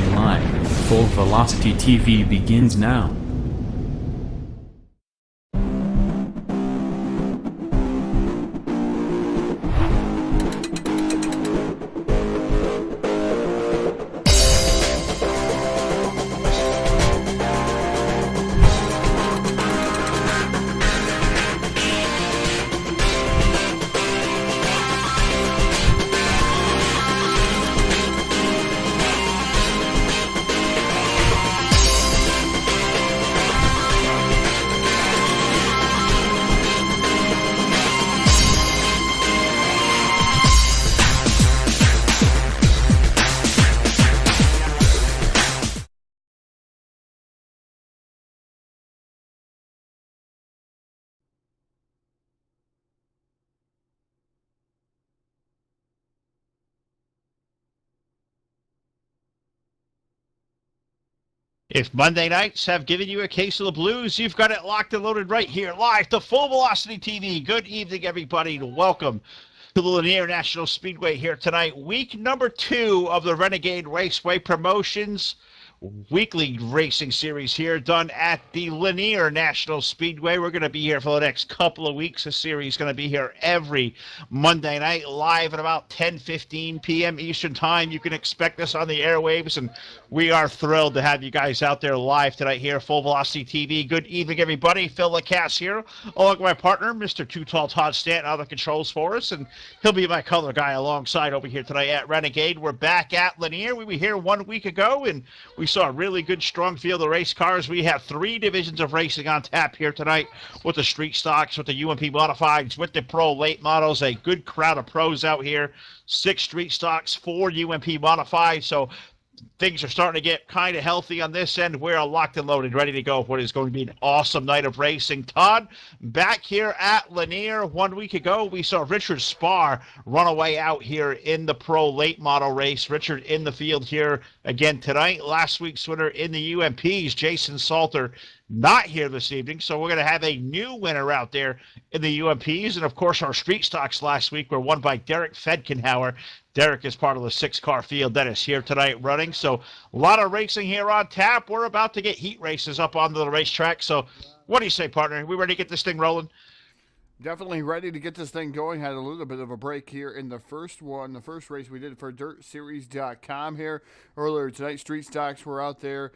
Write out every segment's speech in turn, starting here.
Broadcasting live, Full Velocity TV begins now. If Monday nights have given you a case of the blues, you've got it locked and loaded right here, live to Full Velocity TV. Good evening, everybody, and welcome to the Lanier National Speedway here tonight. Week number 2 of the Renegade Raceway Promotions weekly racing series here, done at the Lanier National Speedway. We're going to be here for the next couple of weeks. The series is going to be here every Monday night, live at about 10:15 p.m. Eastern Time. You can expect us on the airwaves, and we are thrilled to have you guys out there live tonight here, Full Velocity TV. Good evening, everybody. Phil Lacasse here, along with my partner, Mr. Too Tall Todd Stanton, on the controls for us, and he'll be my color guy alongside over here tonight at Renegade. We're back at Lanier. We were here 1 week ago, and we saw a really good, strong field of race cars. We have 3 divisions of racing on tap here tonight, with the street stocks, with the UMP modifieds, with the pro late models. A good crowd of pros out here. 6 street stocks, 4 UMP modified. So things are starting to get kind of healthy on this end. We're locked and loaded, ready to go for what is going to be an awesome night of racing. Todd, back here at Lanier 1 week ago, we saw Richard Spar run away out here in the pro late model race. Richard in the field here again tonight. Last week's winner in the UMPs, Jason Salter, not here this evening, so we're going to have a new winner out there in the UMPs. And, of course, our street stocks last week were won by Derek Fedkenhauer. Derek is part of the 6-car field that is here tonight running. So a lot of racing here on tap. We're about to get heat races up onto the racetrack. So what do you say, partner? We ready to get this thing rolling? Definitely ready to get this thing going. Had a little bit of a break here in the first one. The first race we did for DirtSeries.com here earlier tonight. Street stocks were out there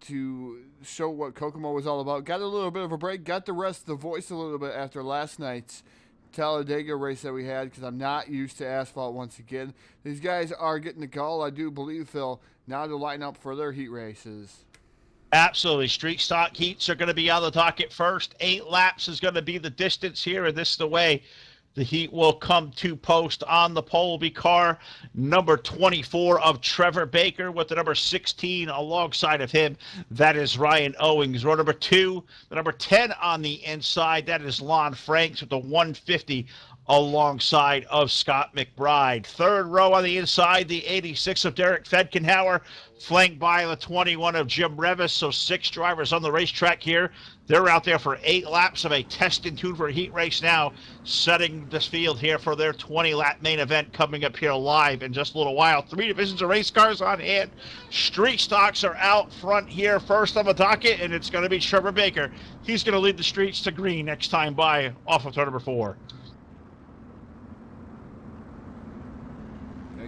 to show what Kokomo was all about. Got a little bit of a break. Got the rest of the voice a little bit after last night's Talladega race that we had, because I'm not used to asphalt once again. These guys are getting the call, I do believe, Phil, now to line up for their heat races. Absolutely. Street stock heats are going to be on the docket first. 8 laps is going to be the distance here, and this is the way the heat will come to post. On the pole will be car number 24 of Trevor Baker, with the number 16 alongside of him. That is Ryan Owings. Row number 2, the number 10 on the inside. That is Lon Franks with the 150 alongside of Scott McBride. Third row on the inside, the 86 of Derek Fedkenhauer, flanked by the 21 of Jim Revis. So 6 drivers on the racetrack here. They're out there for 8 laps of a test and tune for a heat race now, setting this field here for their 20-lap main event coming up here live in just a little while. 3 divisions of race cars on hand. Street stocks are out front here first on the docket, and it's going to be Trevor Baker. He's going to lead the streets to green next time by off of turn number 4.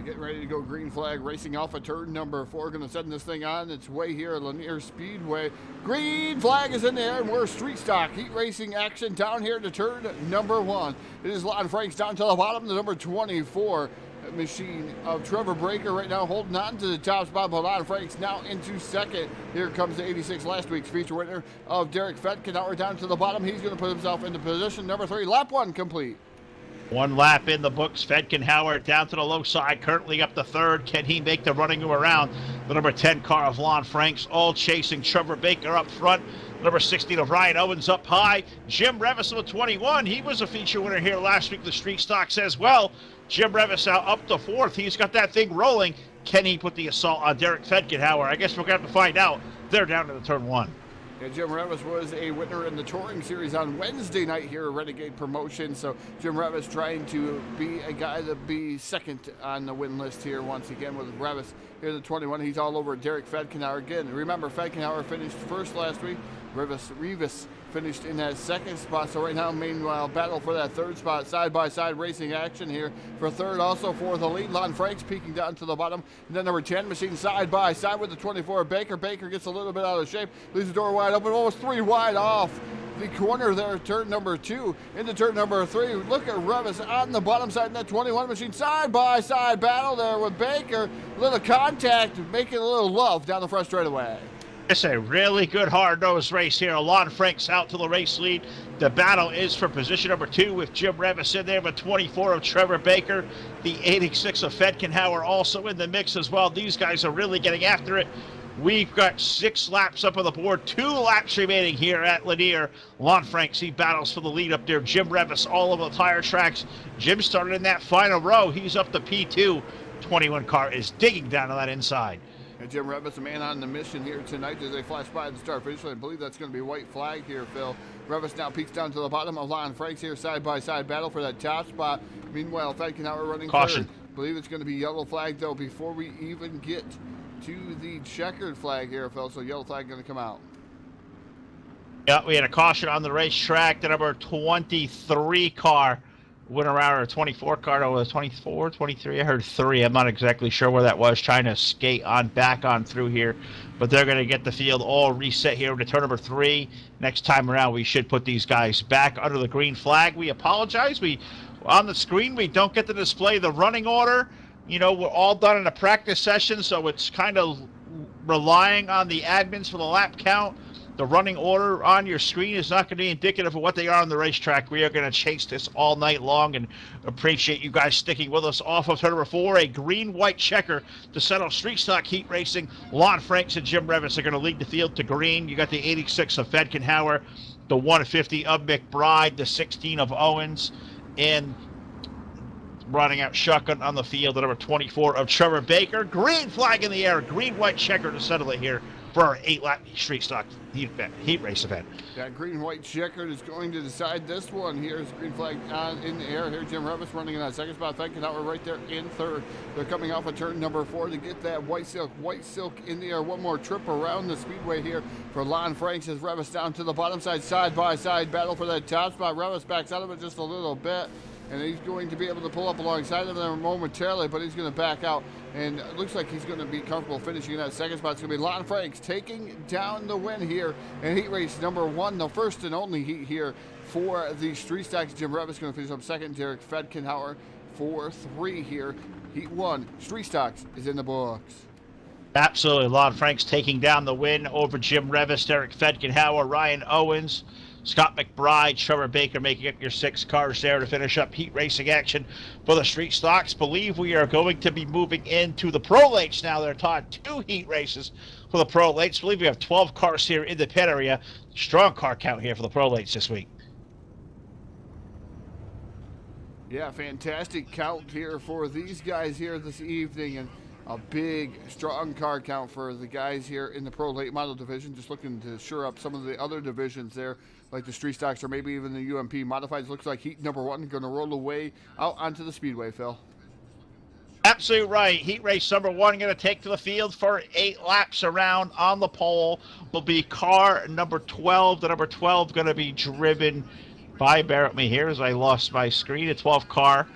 Getting ready to go green flag, racing off of turn number 4. Going to send this thing on its way here at Lanier Speedway. Green flag is in the air, and we're street stock heat racing action down here to turn number 1. It is Lon Franks down to the bottom, the number 24 machine of Trevor Baker right now holding on to the top spot, but Lon Franks now into second. Here comes the 86, last week's feature winner of Derek Fedkenhauer down to the bottom. He's going to put himself into position number 3. Lap 1 complete. 1 lap in the books. Fedkenhauer down to the low side, currently up to 3rd. Can he make the running around the number 10 car of Lon Franks, all chasing Trevor Baker up front. Number 16 of Ryan Owens up high. Jim Revis with 21. He was a feature winner here last week, the street stocks as well. Jim Revis out up to 4th. He's got that thing rolling. Can he put the assault on Derek Fedkenhauer? I guess we're going to have to find out. They're down to the turn 1. Yeah, Jim Revis was a winner in the Touring Series on Wednesday night here at Renegade Promotion. So Jim Revis trying to be a guy to be second on the win list here once again with Revis here the 21. He's all over Derek Fedkenauer again. Remember, Fedkenauer finished first last week. Revis finished in that second spot. So right now, meanwhile, battle for that third spot. Side-by-side racing action here for third. Also for the lead, Lon Franks peeking down to the bottom. And then number 10 machine side-by-side with the 24 Baker. Baker gets a little bit out of shape. Leaves the door wide open. Almost 3 wide off the corner there. Turn number 2 into turn number 3. Look at Revis on the bottom side in that 21 machine. Side-by-side battle there with Baker. A little contact, making a little love down the front straightaway. It's a really good hard-nosed race here. Lon Franks out to the race lead. The battle is for position number 2 with Jim Revis in there, but 24 of Trevor Baker. The 86 of Fedkenauer also in the mix as well. These guys are really getting after it. We've got 6 laps up on the board, 2 laps remaining here at Lanier. Lon Franks, he battles for the lead up there. Jim Revis all over the tire tracks. Jim started in that final row. He's up to P2. 21 car is digging down to that inside. And Jim Revis, a man on the mission here tonight as they flash by the start finish line. I believe that's going to be white flag here, Phil. Revis now peeks down to the bottom of Lon Franks here, side-by-side battle for that top spot. Meanwhile, Fedkenauer running Caution. third. I believe it's going to be yellow flag, though, before we even get to the checkered flag here, Phil. So yellow flag going to come out. Yeah, we had a caution on the racetrack. The number 23 car went around, or 24 car, or 24, 23, I heard 3. I'm not exactly sure where that was, trying to skate on back on through here. But they're going to get the field all reset here into turn number 3. Next time around, we should put these guys back under the green flag. We apologize. On the screen, we don't get to display the running order. You know, we're all done in a practice session, so it's kind of relying on the admins for the lap count. The running order on your screen is not going to be indicative of what they are on the racetrack. We are going to chase this all night long and appreciate you guys sticking with us. Off of turn number 4, a green-white checker to settle street stock heat racing. Lon Franks and Jim Revis are going to lead the field to green. You got the 86 of Fedkenauer, the 150 of McBride, the 16 of Owens, and running out shotgun on the field, the number 24 of Trevor Baker. Green flag in the air, green-white checker to settle it here for our 8-lap street stock heat race event. That green-white checkered is going to decide this one. Here's green flag on in the air. Here, Jim Revis running in that second spot. Fedkenauer right there in third. They're coming off of turn number 4 to get that white silk in the air. One more trip around the speedway here for Lon Franks as Revis down to the bottom side-by-side battle for that top spot. Revis backs out of it just a little bit, and he's going to be able to pull up alongside of them momentarily, but he's going to back out, and it looks like he's going to be comfortable finishing in that second spot. It's going to be Lon Franks taking down the win here in heat race number 1, the first and only heat here for the street stocks. Jim Revis going to finish up second. Derek Fedkenauer for 3 here. Heat 1, street stocks is in the books. Absolutely. Lon Franks taking down the win over Jim Revis, Derek Fedkenauer, Ryan Owens, Scott McBride, Trevor Baker making up your 6 cars there to finish up heat racing action for the street stocks. Believe we are going to be moving into the Pro Lates now. They're taught 2 heat races for the Pro Lates. Believe we have 12 cars here in the pit area. Strong car count here for the Pro Lates this week. Yeah, fantastic count here for these guys here this evening, and a big, strong car count for the guys here in the Pro Late Model division. Just looking to shore up some of the other divisions there, like the street stocks or maybe even the UMP modifieds. Looks like heat number 1 going to roll away out onto the speedway, Phil. Absolutely right. Heat race number 1 going to take to the field for 8 laps around. On the pole will be car number 12. The number 12 going to be driven by, bear with me here as I lost my screen, a 12 car.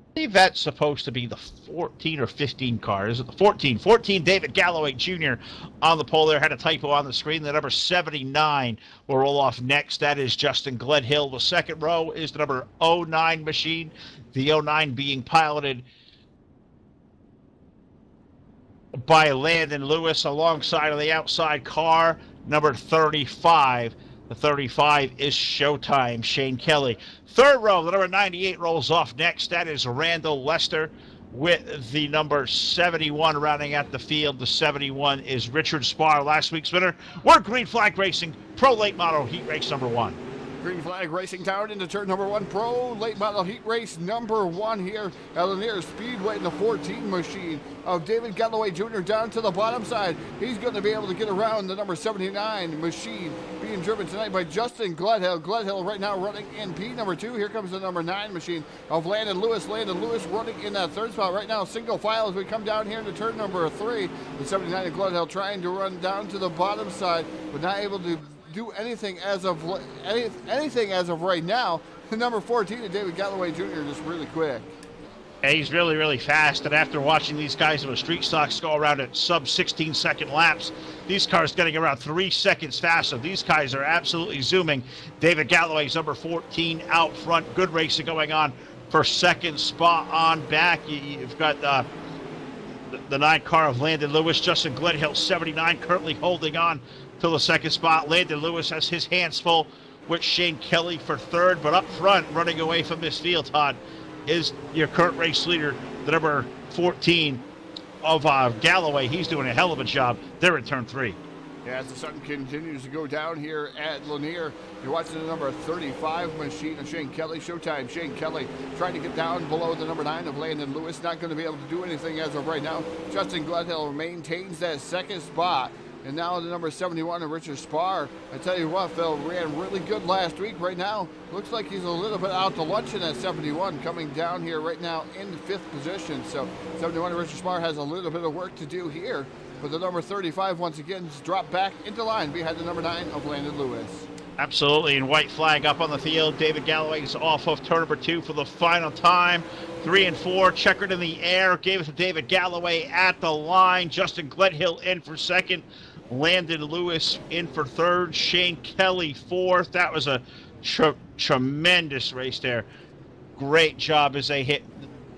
I believe that's supposed to be the 14 or 15 car. Is it the 14? 14, David Galloway Jr. on the pole there. Had a typo on the screen. The number 79 will roll off next. That is Justin Gledhill. The second row is the number 09 machine. The 09 being piloted by Landon Lewis alongside of the outside car, number 35. The 35 is Showtime, Shane Kelly. Third row, the number 98 rolls off next. That is Randall Lester with the number 71 rounding out the field. The 71 is Richard Spar, last week's winner. We're Green Flag Racing, Pro Late Model Heat Race number 1. Green Flag Racing down into turn number 1, Pro Late Model Heat Race number 1 here at Lanier Speedway in the 14 machine of David Galloway Jr. down to the bottom side. He's going to be able to get around the number 79 machine being driven tonight by Justin Gledhill. Gledhill right now running in P number 2. Here comes the number 9 machine of Landon Lewis. Landon Lewis running in that third spot right now. Single file as we come down here into turn number 3. The 79 of Gledhill trying to run down to the bottom side, but not able to do anything as of right now. The number 14 of David Galloway Jr. just really quick. And he's really, really fast. And after watching these guys in the street stocks go around at sub 16-second laps, these cars getting around 3 seconds faster. These guys are absolutely zooming. David Galloway's number 14 out front. Good racing going on for second spot on back. You've got the 9 car of Landon Lewis. Justin Gledhill, 79, currently holding on to the second spot. Landon Lewis has his hands full with Shane Kelly for third, but up front, running away from this field, Todd, is your current race leader, the number 14 of Galloway. He's doing a hell of a job. They're in turn 3. Yeah, as the sun continues to go down here at Lanier, you're watching the number 35 machine of Shane Kelly. Showtime, Shane Kelly trying to get down below the number 9 of Landon Lewis. Not going to be able to do anything as of right now. Justin Gledhill maintains that second spot. And now the number 71 of Richard Spar. I tell you what, Phil, ran really good last week. Right now, looks like he's a little bit out to lunch in that 71, coming down here right now in 5th position. So 71 of Richard Spar has a little bit of work to do here. But the number 35, once again, just dropped back into line behind the number 9 of Landon Lewis. Absolutely, and white flag up on the field. David Galloway's off of turn number 2 for the final time. 3 and 4, checkered in the air, gave it to David Galloway at the line. Justin Gledhill in for second. Landon Lewis in for third. Shane Kelly fourth. That was a tremendous race there. Great job as they hit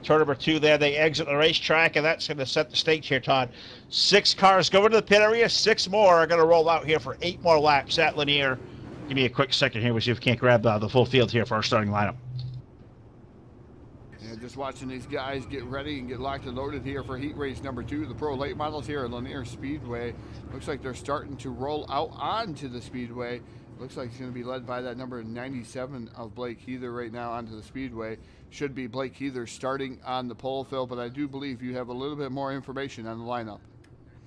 turn number 2 there. They exit the racetrack, and that's going to set the stage here, Todd. 6 cars go into the pit area. 6 more are going to roll out here for 8 more laps at Lanier. Give me a quick second here. We'll see if we can't grab the full field here for our starting lineup. Yeah, just watching these guys get ready and get locked and loaded here for heat race number 2, the Pro Late Models here at Lanier Speedway. Looks like they're starting to roll out onto the Speedway. Looks like it's going to be led by that number 97 of Blake Heather right now onto the Speedway. Should be Blake Heather starting on the pole, Phil, but I do believe you have a little bit more information on the lineup.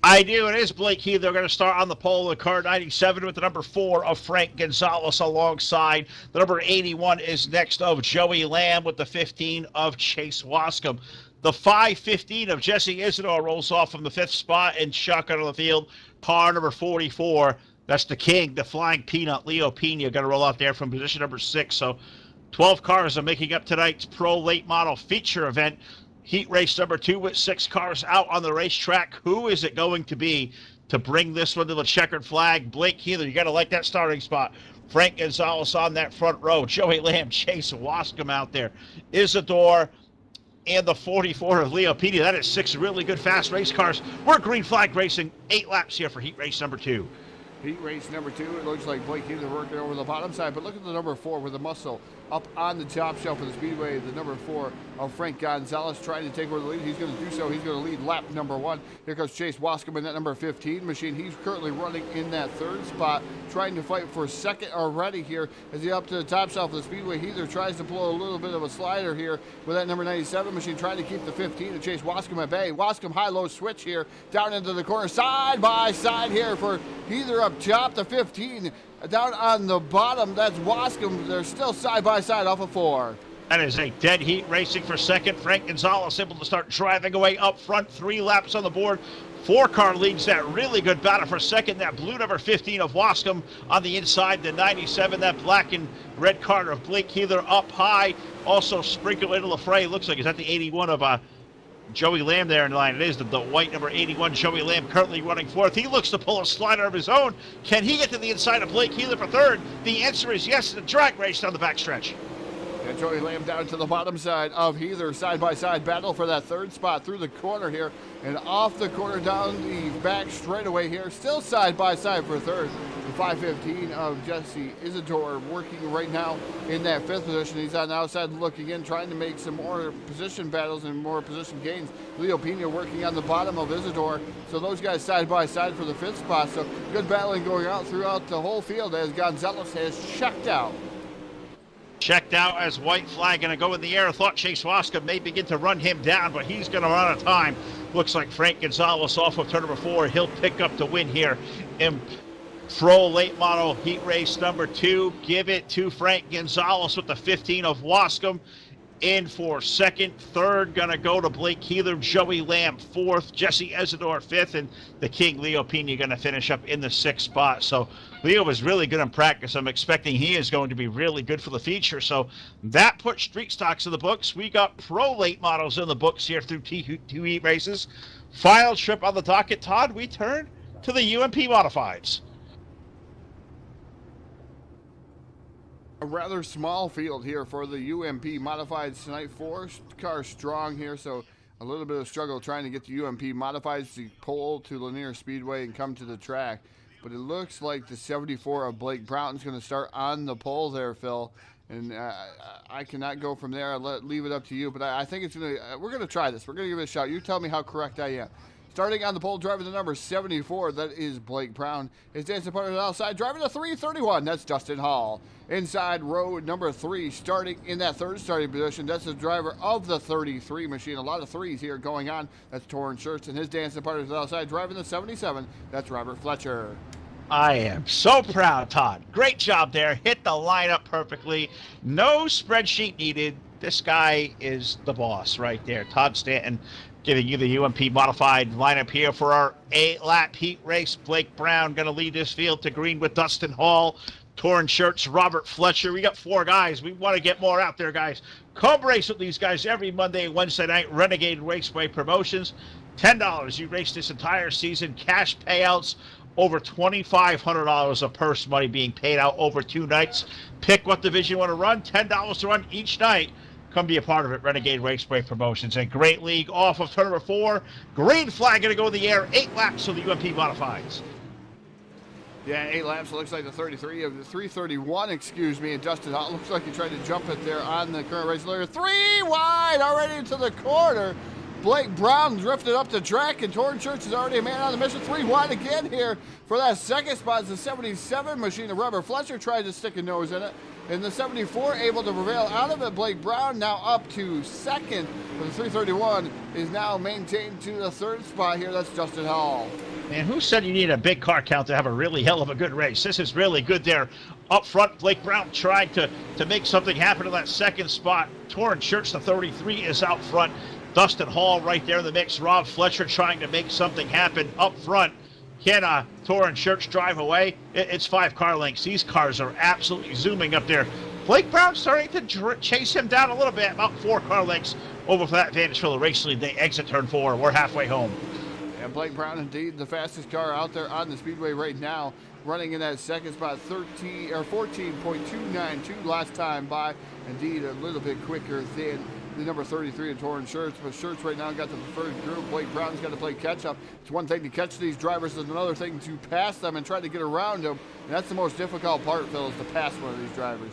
I do. It is Blake Heather. They're going to start on the pole of car 97 with the number 4 of Frank Gonzalez alongside. The number 81 is next of Joey Lamb with the 15 of Chase Wascom. The 515 of Jesse Isidore rolls off from the 5th spot and shotgun on the field. Car number 44, that's the king, the flying peanut, Leo Pena, going to roll out there from position number 6. So 12 cars are making up tonight's Pro Late Model feature event. Heat race number 2 with 6 cars out on the racetrack. Who is it going to be to bring this one to the checkered flag? Blake Heather, you got to like that starting spot. Frank Gonzalez on that front row. Joey Lamb, Chase Wascom out there. Isidore and the 44 of Leo Pena. That is 6 really good fast race cars. We're Green Flag Racing. 8 laps here for heat race number 2. Heat race number 2, it looks like Blake Heather working over the bottom side, but look at the number 4 with the muscle up on the top shelf of the Speedway. The number 4 of Frank Gonzalez trying to take over the lead. He's going to do so. He's going to lead lap number 1. Here comes Chase Wascom in that number 15 machine. He's currently running in that 3rd spot, trying to fight for second already here as he up to the top shelf of the Speedway. Heather tries to blow a little bit of a slider here with that number 97 machine, trying to keep the 15 to Chase Wascom at bay. Wascom high-low switch here down into the corner, side by side here for Heather up top. The 15 down on the bottom, that's Wascom. They're still side by side off of 4. That is a dead heat racing for second. Frank Gonzalez able to start driving away up front. 3 laps on the board. 4 car leads that really good battle for second. That blue number 15 of Wascom on the inside. The 97, that black and red car of Blake Heather up high. Also sprinkled into the fray. Looks like, is that the 81 of Joey Lamb there in line? It is the white number 81, Joey Lamb, currently running 4th. He looks to pull a slider of his own. Can he get to the inside of Blake Heather for 3rd? The answer is yes. The drag race down the backstretch. And Joey Lamb down to the bottom side of Heather, side-by-side battle for that 3rd spot through the corner here. And off the corner down the back straightaway here, still side-by-side for 3rd. The 515 of Jesse Isidore working right now in that 5th position. He's on the outside looking in, trying to make some more position battles and more position gains. Leo Pena working on the bottom of Isidore. So those guys side-by-side for the 5th spot. So good battling going out throughout the whole field as Gonzalez has checked out. checked out as white flag going to go in the air. Thought Chase Wascom may begin to run him down, but he's going to run out of time. Looks like Frank Gonzalez off of turn number 4. He'll pick up the win here in Pro Late Model Heat Race number 2. Give it to Frank Gonzalez with the 15 of Wascom in for second. Third going to go to Blake Keeler, Joey Lamb fourth, Jesse Isidore fifth, and the King Leo Pena going to finish up in the 6th spot. So Leo was really good in practice. I'm expecting he is going to be really good for the feature. So that put street stocks in the books. We got pro late models in the books here through two heat races. Final trip on the docket, Todd, we turn to the UMP Modifieds. A rather small field here for the UMP Modifieds tonight. 4 cars strong here, so a little bit of struggle trying to get the UMP Modifieds to pull to Lanier Speedway and come to the track. But it looks like the 74 of Blake Brown is going to start on the pole there, Phil. And I cannot go from there. I'll leave it up to you. But I think it's going to. We're going to try this. We're going to give it a shot. You tell me how correct I am. Starting on the pole, driving the number 74, that is Blake Brown. His dancing partner outside, driving the 331, that's Dustin Hall. Inside row number 3, starting in that third starting position, that's the driver of the 33 machine. A lot of threes here going on. That's Torrin Shirts, and his dancing partner outside, driving the 77, that's Robert Fletcher. I am so proud, Todd. Great job there. Hit the lineup perfectly. No spreadsheet needed. This guy is the boss right there. Todd Stanton giving you the UMP modified lineup here for our 8-lap heat race. Blake Brown going to lead this field to green with Dustin Hall, Torrin Shirts, Robert Fletcher. We got 4 guys. We want to get more out there, guys. Come race with these guys every Monday and Wednesday night. Renegade Raceway promotions. $10. You race this entire season. Cash payouts. Over $2,500 of purse money being paid out over 2 nights. Pick what division you want to run. $10 to run each night. Come be a part of it. Renegade Raceway Promotions. A great league off of turn number 4. Green flag going to go in the air. 8 laps of the UMP Modifieds. Yeah, 8 laps. It looks like the 33 of the 331, excuse me. And Dustin Hall looks like he tried to jump it there on the current race leader. 3 wide already into the corner. Blake Brown drifted up the track, and Torrin Church is already a man on the mission. 3 wide again here for that second spot. It's the 77 machine of Robert Fletcher tried to stick a nose in it. And the 74 able to prevail out of it. Blake Brown now up to second. But the 331 is now maintained to the 3rd spot here. That's Dustin Hall. Man, who said you need a big car count to have a really hell of a good race? This is really good there. Up front, Blake Brown tried to make something happen in that 2nd spot. Torrin Church, the 33, is out front. Dustin Hall right there in the mix. Rob Fletcher trying to make something happen up front. Can Torrin Church drive away? It's 5 car lengths. These cars are absolutely zooming up there. Blake Brown starting to chase him down a little bit, about 4 car lengths over for that advantage for the race lead. They exit turn 4. We're halfway home. And Blake Brown, indeed, the fastest car out there on the speedway right now, running in that 2nd spot, 14.292 last time by. Indeed, a little bit quicker than the number 33 in Torrin Shirts, but Shirts right now got the preferred group. Blake Brown's got to play catch-up. It's one thing to catch these drivers, it's another thing to pass them and try to get around them. And that's the most difficult part, Phil, is to pass one of these drivers.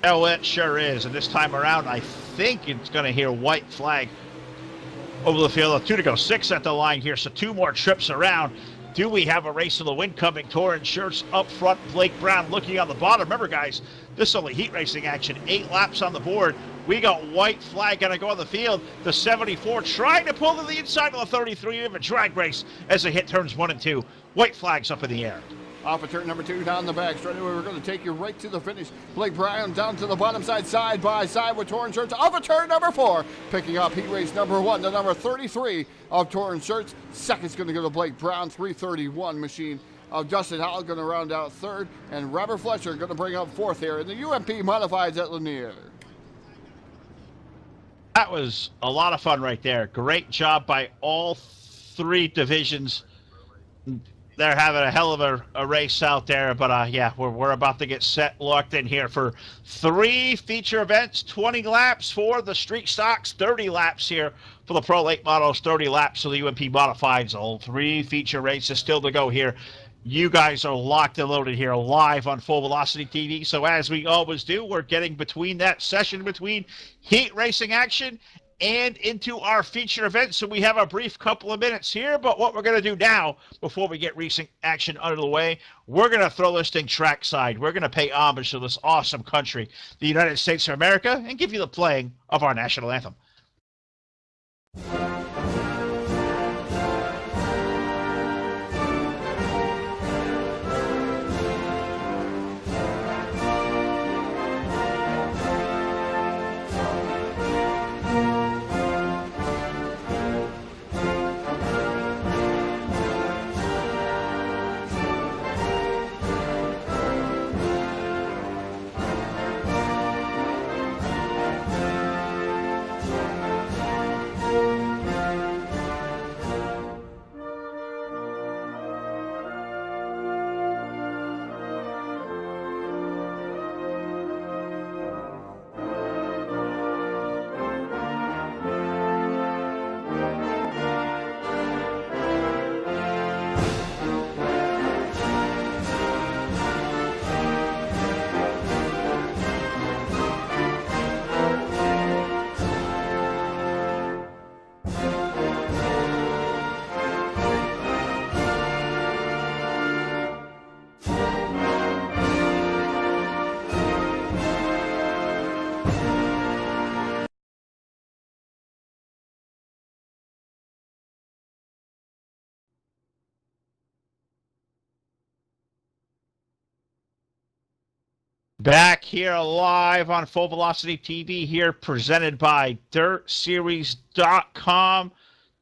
Oh, it sure is. And this time around, I think it's going to hear white flag over the field. 2 to go. 6 at the line here, so 2 more trips around. Do we have a race of the win coming? Torrin Shirts up front, Blake Brown looking on the bottom. Remember, guys, this is only heat racing action. 8 laps on the board. We got white flag going to go on the field. The 74 trying to pull to the inside of the 33 of a drag race as they hit turns 1 and 2. White flags up in the air. Off of turn number 2, down the back. Straight away, we're going to take you right to the finish. Blake Brown down to the bottom side, side by side with Torrin Shirts. Off of turn number 4, picking up heat race number 1, the number 33 of Torrin Shirts. Second's going to go to Blake Brown, 331 machine of Dustin Hall going to round out 3rd. And Robert Fletcher going to bring up 4th here in the UMP Modifieds at Lanier. That was a lot of fun right there. Great job by all 3 divisions. They're having a hell of a race out there, but yeah, we're about to get set, locked in here for 3 feature events, 20 laps for the street stocks, 30 laps here for the Pro Late Models, 30 laps for the UMP Modifieds. All 3 feature races still to go here. You guys are locked and loaded here live on Full Velocity TV. So as we always do, we're getting between that session between heat racing action and into our feature event. So we have a brief couple of minutes here, but what we're going to do now, before we get recent action out of the way, we're going to throw this thing trackside. We're going to pay homage to this awesome country, the United States of America, and give you the playing of our national anthem. Back here live on Full Velocity TV here, presented by DirtSeries.com.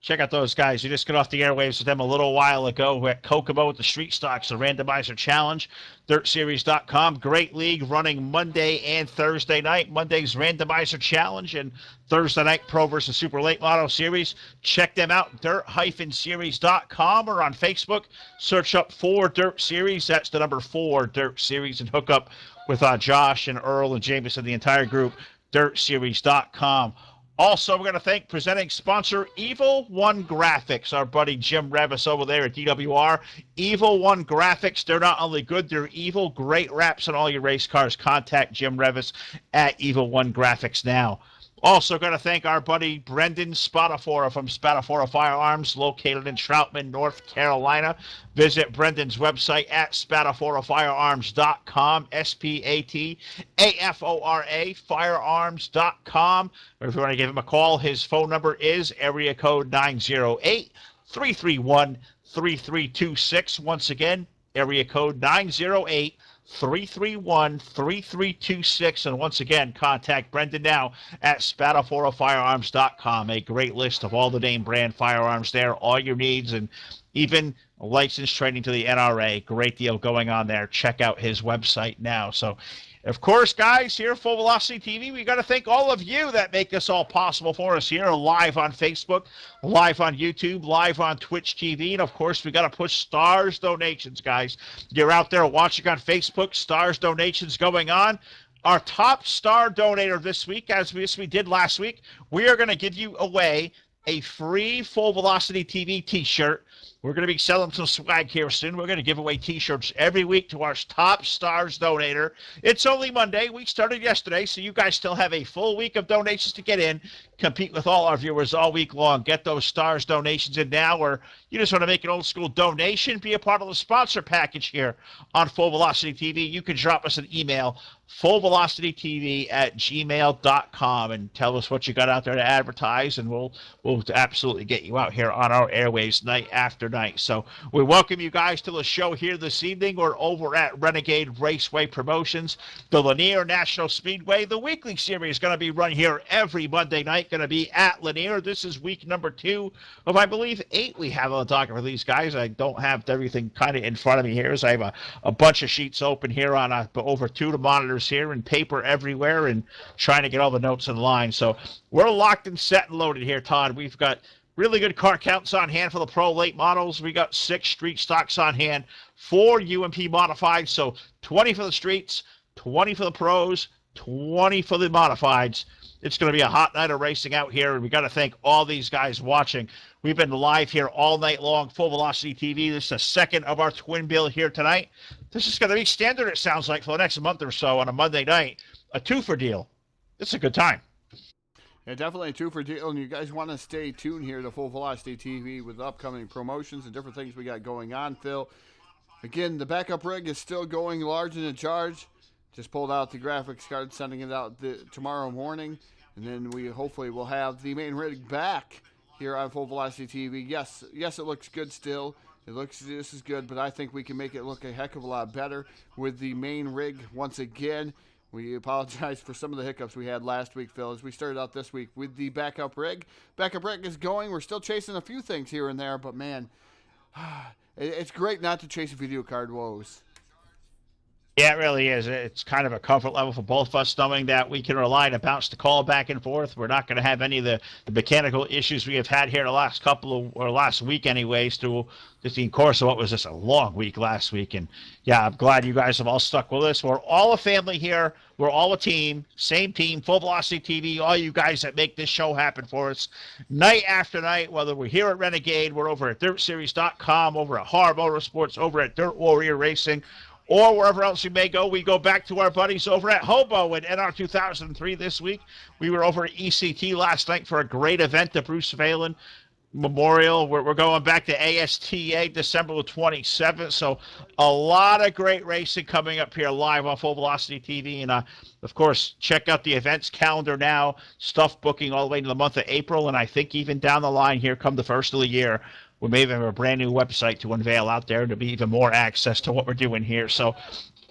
Check out those guys. You just got off the airwaves with them a little while ago. We're at Kokomo with the Street Stocks, the Randomizer Challenge. DirtSeries.com. Great league running Monday and Thursday night. Monday's Randomizer Challenge and Thursday night Pro versus Super Late Model Series. Check them out, dirt-series.com, or on Facebook. Search up 4 Dirt Series. That's the number 4 Dirt Series, and hook up with Josh and Earl and Jameson, the entire group, DirtSeries.com. Also, we're going to thank presenting sponsor Evil One Graphics, our buddy Jim Revis over there at DWR. Evil One Graphics, they're not only good, they're evil. Great wraps on all your race cars. Contact Jim Revis at Evil One Graphics now. Also going to thank our buddy Brendan Spadafora from Spadafora Firearms, located in Troutman, North Carolina. Visit Brendan's website at SpataforaFirearms.com, SPATAFORA Firearms.com. Or if you want to give him a call, his phone number is area code 908-331-3326. Once again, area code 908-331-3326, and once again, contact Brendan now at SpataforaFirearms.com. A great list of all the name brand firearms there, all your needs, and even license training to the NRA. Great deal going on there. Check out his website now. So, of course, guys, here at Full Velocity TV, we got to thank all of you that make this all possible for us here, live on Facebook, live on YouTube, live on Twitch TV, and, of course, we got to push Stars donations, guys. You're out there watching on Facebook, Stars donations going on. Our top star donator this week, as we did last week, we are going to give you away a free Full Velocity TV t-shirt. We're going to be selling some swag here soon. We're going to give away t-shirts every week to our top stars donator. It's only Monday. We started yesterday, so you guys still have a full week of donations to get in. Compete with all our viewers all week long. Get those stars donations in now, or you just want to make an old school donation, be a part of the sponsor package here on Full Velocity TV. You can drop us an email, fullvelocitytv@gmail.com, and tell us what you got out there to advertise, and we'll absolutely get you out here on our airwaves night after night. So we welcome you guys to the show here this evening. We're over at Renegade Raceway Promotions, the Lanier National Speedway. The weekly series is going to be run here every Monday night, going to be at Lanier. This is week number 2 of, I believe, 8 we have on the docket for these guys. I don't have everything kind of in front of me here, so I have a bunch of sheets open here on over 2 monitors here, and paper everywhere, and trying to get all the notes in line. So we're locked and set and loaded here, Todd. We've got really good car counts on hand for the pro late models. We got 6 street stocks on hand, 4 UMP modifieds, so 20 for the streets, 20 for the pros, 20 for the modifieds. It's going to be a hot night of racing out here, and we got to thank all these guys watching. We've been live here all night long, Full Velocity TV. This is the second of our twin bill here tonight. This is going to be standard, it sounds like, for the next month or so on a Monday night. A 2-for deal. It's a good time. Yeah, definitely a two-for deal, and you guys want to stay tuned here to Full Velocity TV with upcoming promotions and different things we got going on, Phil. Again, the backup rig is still going large and in charge. Just pulled out the graphics card, sending it out tomorrow morning, and then we hopefully will have the main rig back here on Full Velocity TV. Yes, it looks good still. It looks this is good, but I think we can make it look a heck of a lot better with the main rig once again. We apologize for some of the hiccups we had last week, Phil, as we started out this week with the backup rig. Backup rig is going. We're still chasing a few things here and there, but man, it's great not to chase video card woes. Yeah, it really is. It's kind of a comfort level for both of us knowing that we can rely to bounce the call back and forth. We're not going to have any of the mechanical issues we have had here the last last week anyways through the course of what was just a long week last week. And yeah, I'm glad you guys have all stuck with us. We're all a family here. We're all a team, same team, Full Velocity TV, all you guys that make this show happen for us night after night, whether we're here at Renegade, we're over at DirtSeries.com, over at Hard Motorsports, over at Dirt Warrior Racing, or wherever else we may go. We go back to our buddies over at Hobo and NR 2003 this week. We were over at ECT last night for a great event, the Bruce Valen Memorial. We're going back to ASTA December 27th. So a lot of great racing coming up here live on Full Velocity TV. And, of course, check out the events calendar now. Stuff booking all the way to the month of April. And I think even down the line here come the first of the year, we may even have a brand new website to unveil out there to be even more access to what we're doing here. So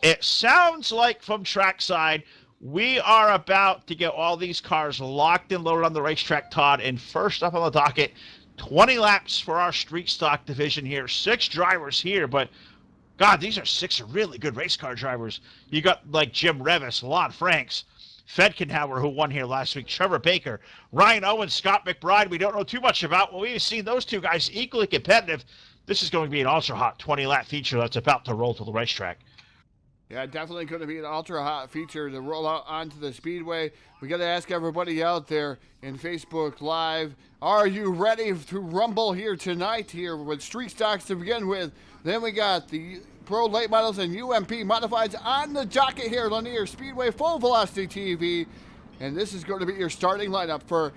it sounds like from trackside, we are about to get all these cars locked and loaded on the racetrack, Todd. And first up on the docket, 20 laps for our street stock division here. 6 drivers here, but God, these are 6 really good race car drivers. You got like Jim Revis, Lon Franks, Fedkenhauer, who won here last week, Trevor Baker, Ryan Owens, Scott McBride, we don't know too much about. Well, we've seen those two guys equally competitive. This is going to be an ultra-hot 20-lap feature that's about to roll to the racetrack. Yeah, definitely going to be an ultra-hot feature to roll out onto the Speedway. We got to ask everybody out there in Facebook Live, are you ready to rumble here tonight here with street stocks to begin with? Then we got the Pro Late Models and UMP Modifieds on the docket here, Lanier Speedway Full Velocity TV. And this is going to be your starting lineup for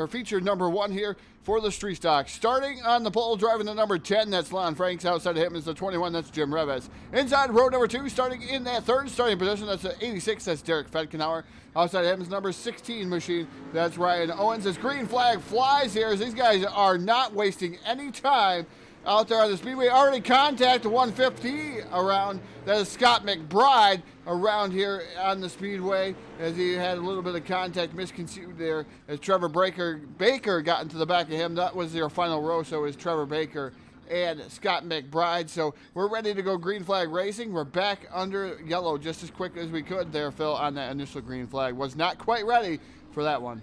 feature number 1 here for the street stock. Starting on the pole, driving the number 10, that's Lon Franks. Outside of him is the 21, that's Jim Revis. Inside row number 2, starting in that third starting position, that's the 86, that's Derek Fedkenhauer. Outside of him is number 16 machine, that's Ryan Owens. This green flag flies here as these guys are not wasting any time out there on the Speedway. Already contacted 150 around. That is Scott McBride around here on the Speedway as he had a little bit of contact misconceived there as Trevor Baker got into the back of him. That was their final row, so it was Trevor Baker and Scott McBride. So we're ready to go green flag racing. We're back under yellow just as quick as we could there, Phil, on that initial green flag. Was not quite ready for that one.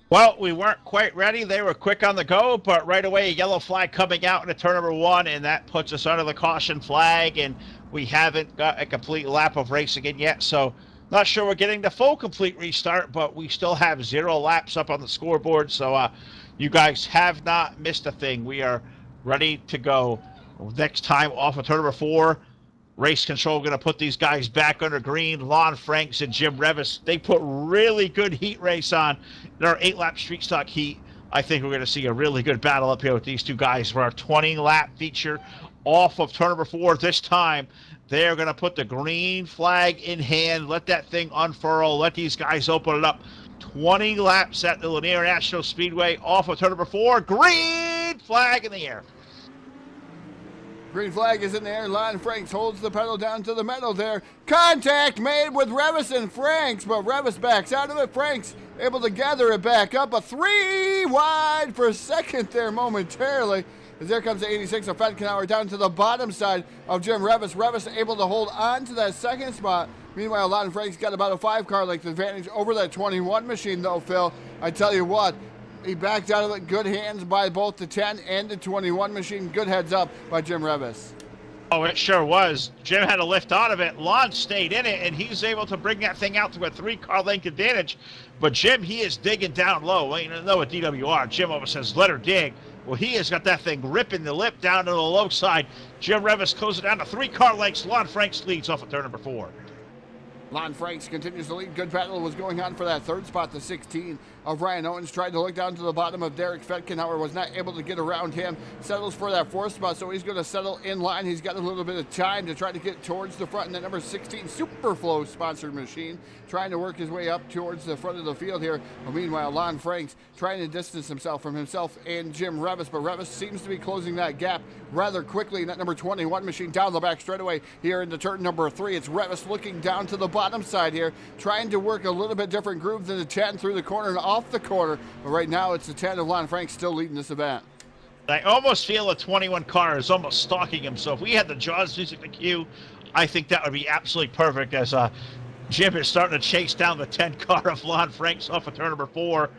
Well, we weren't quite ready. They were quick on the go, but right away a yellow flag coming out into turn number 1, and that puts us under the caution flag, and we haven't got a complete lap of racing in yet, so not sure we're getting the full complete restart, but we still have 0 laps up on the scoreboard, so you guys have not missed a thing. We are ready to go. Next time off of turn number 4, Race Control going to put these guys back under green. Lon Franks and Jim Revis, they put really good heat race on in our 8-lap street stock heat. I think we're going to see a really good battle up here with these two guys for our 20-lap feature off of turn number 4. This time, they're going to put the green flag in hand, let that thing unfurl, let these guys open it up. 20 laps at the Lanier National Speedway off of turn number 4. Green flag in the air. Green flag is in the air. Lon Franks holds the pedal down to the metal there. Contact made with Revis and Franks, but Revis backs out of it. Franks able to gather it back up. A 3 wide for second there momentarily. As there comes the 86 of Fedkenhauer down to the bottom side of Jim Revis. Revis able to hold on to that second spot. Meanwhile, Lon Franks got about a 5-car length advantage over that 21 machine though, Phil. I tell you what, he backed out of it. Good hands by both the 10 and the 21 machine. Good heads up by Jim Revis. Oh, it sure was. Jim had to lift out of it. Lon stayed in it, and he's able to bring that thing out to a 3-car length advantage. But Jim, he is digging down low. Well, you know, with DWR, Jim always says, let her dig. Well, he has got that thing ripping the lip down to the low side. Jim Revis closes it down to 3-car lengths. Lon Franks leads off of turn number 4. Lon Franks continues to lead. Good battle was going on for that third spot, the 16. of Ryan Owens. Tried to look down to the bottom of Derek Fetkenhauer, was not able to get around him. Settles for that 4th spot, so he's going to settle in line. He's got a little bit of time to try to get towards the front in that number 16 Superflow sponsored machine, trying to work his way up towards the front of the field here. But meanwhile, Lon Franks trying to distance himself from himself and Jim Revis, but Revis seems to be closing that gap rather quickly in that number 21 machine down the back straightaway here into turn number 3. It's Revis looking down to the bottom side here, trying to work a little bit different groove than the 10 through the corner and off the corner. But right now, it's the 10 of Lon Franks still leading this event. I almost feel a 21 car is almost stalking him. So if we had the Jaws music to cue, I think that would be absolutely perfect as Jim is starting to chase down the 10 car of Lon Franks off of turn number 4.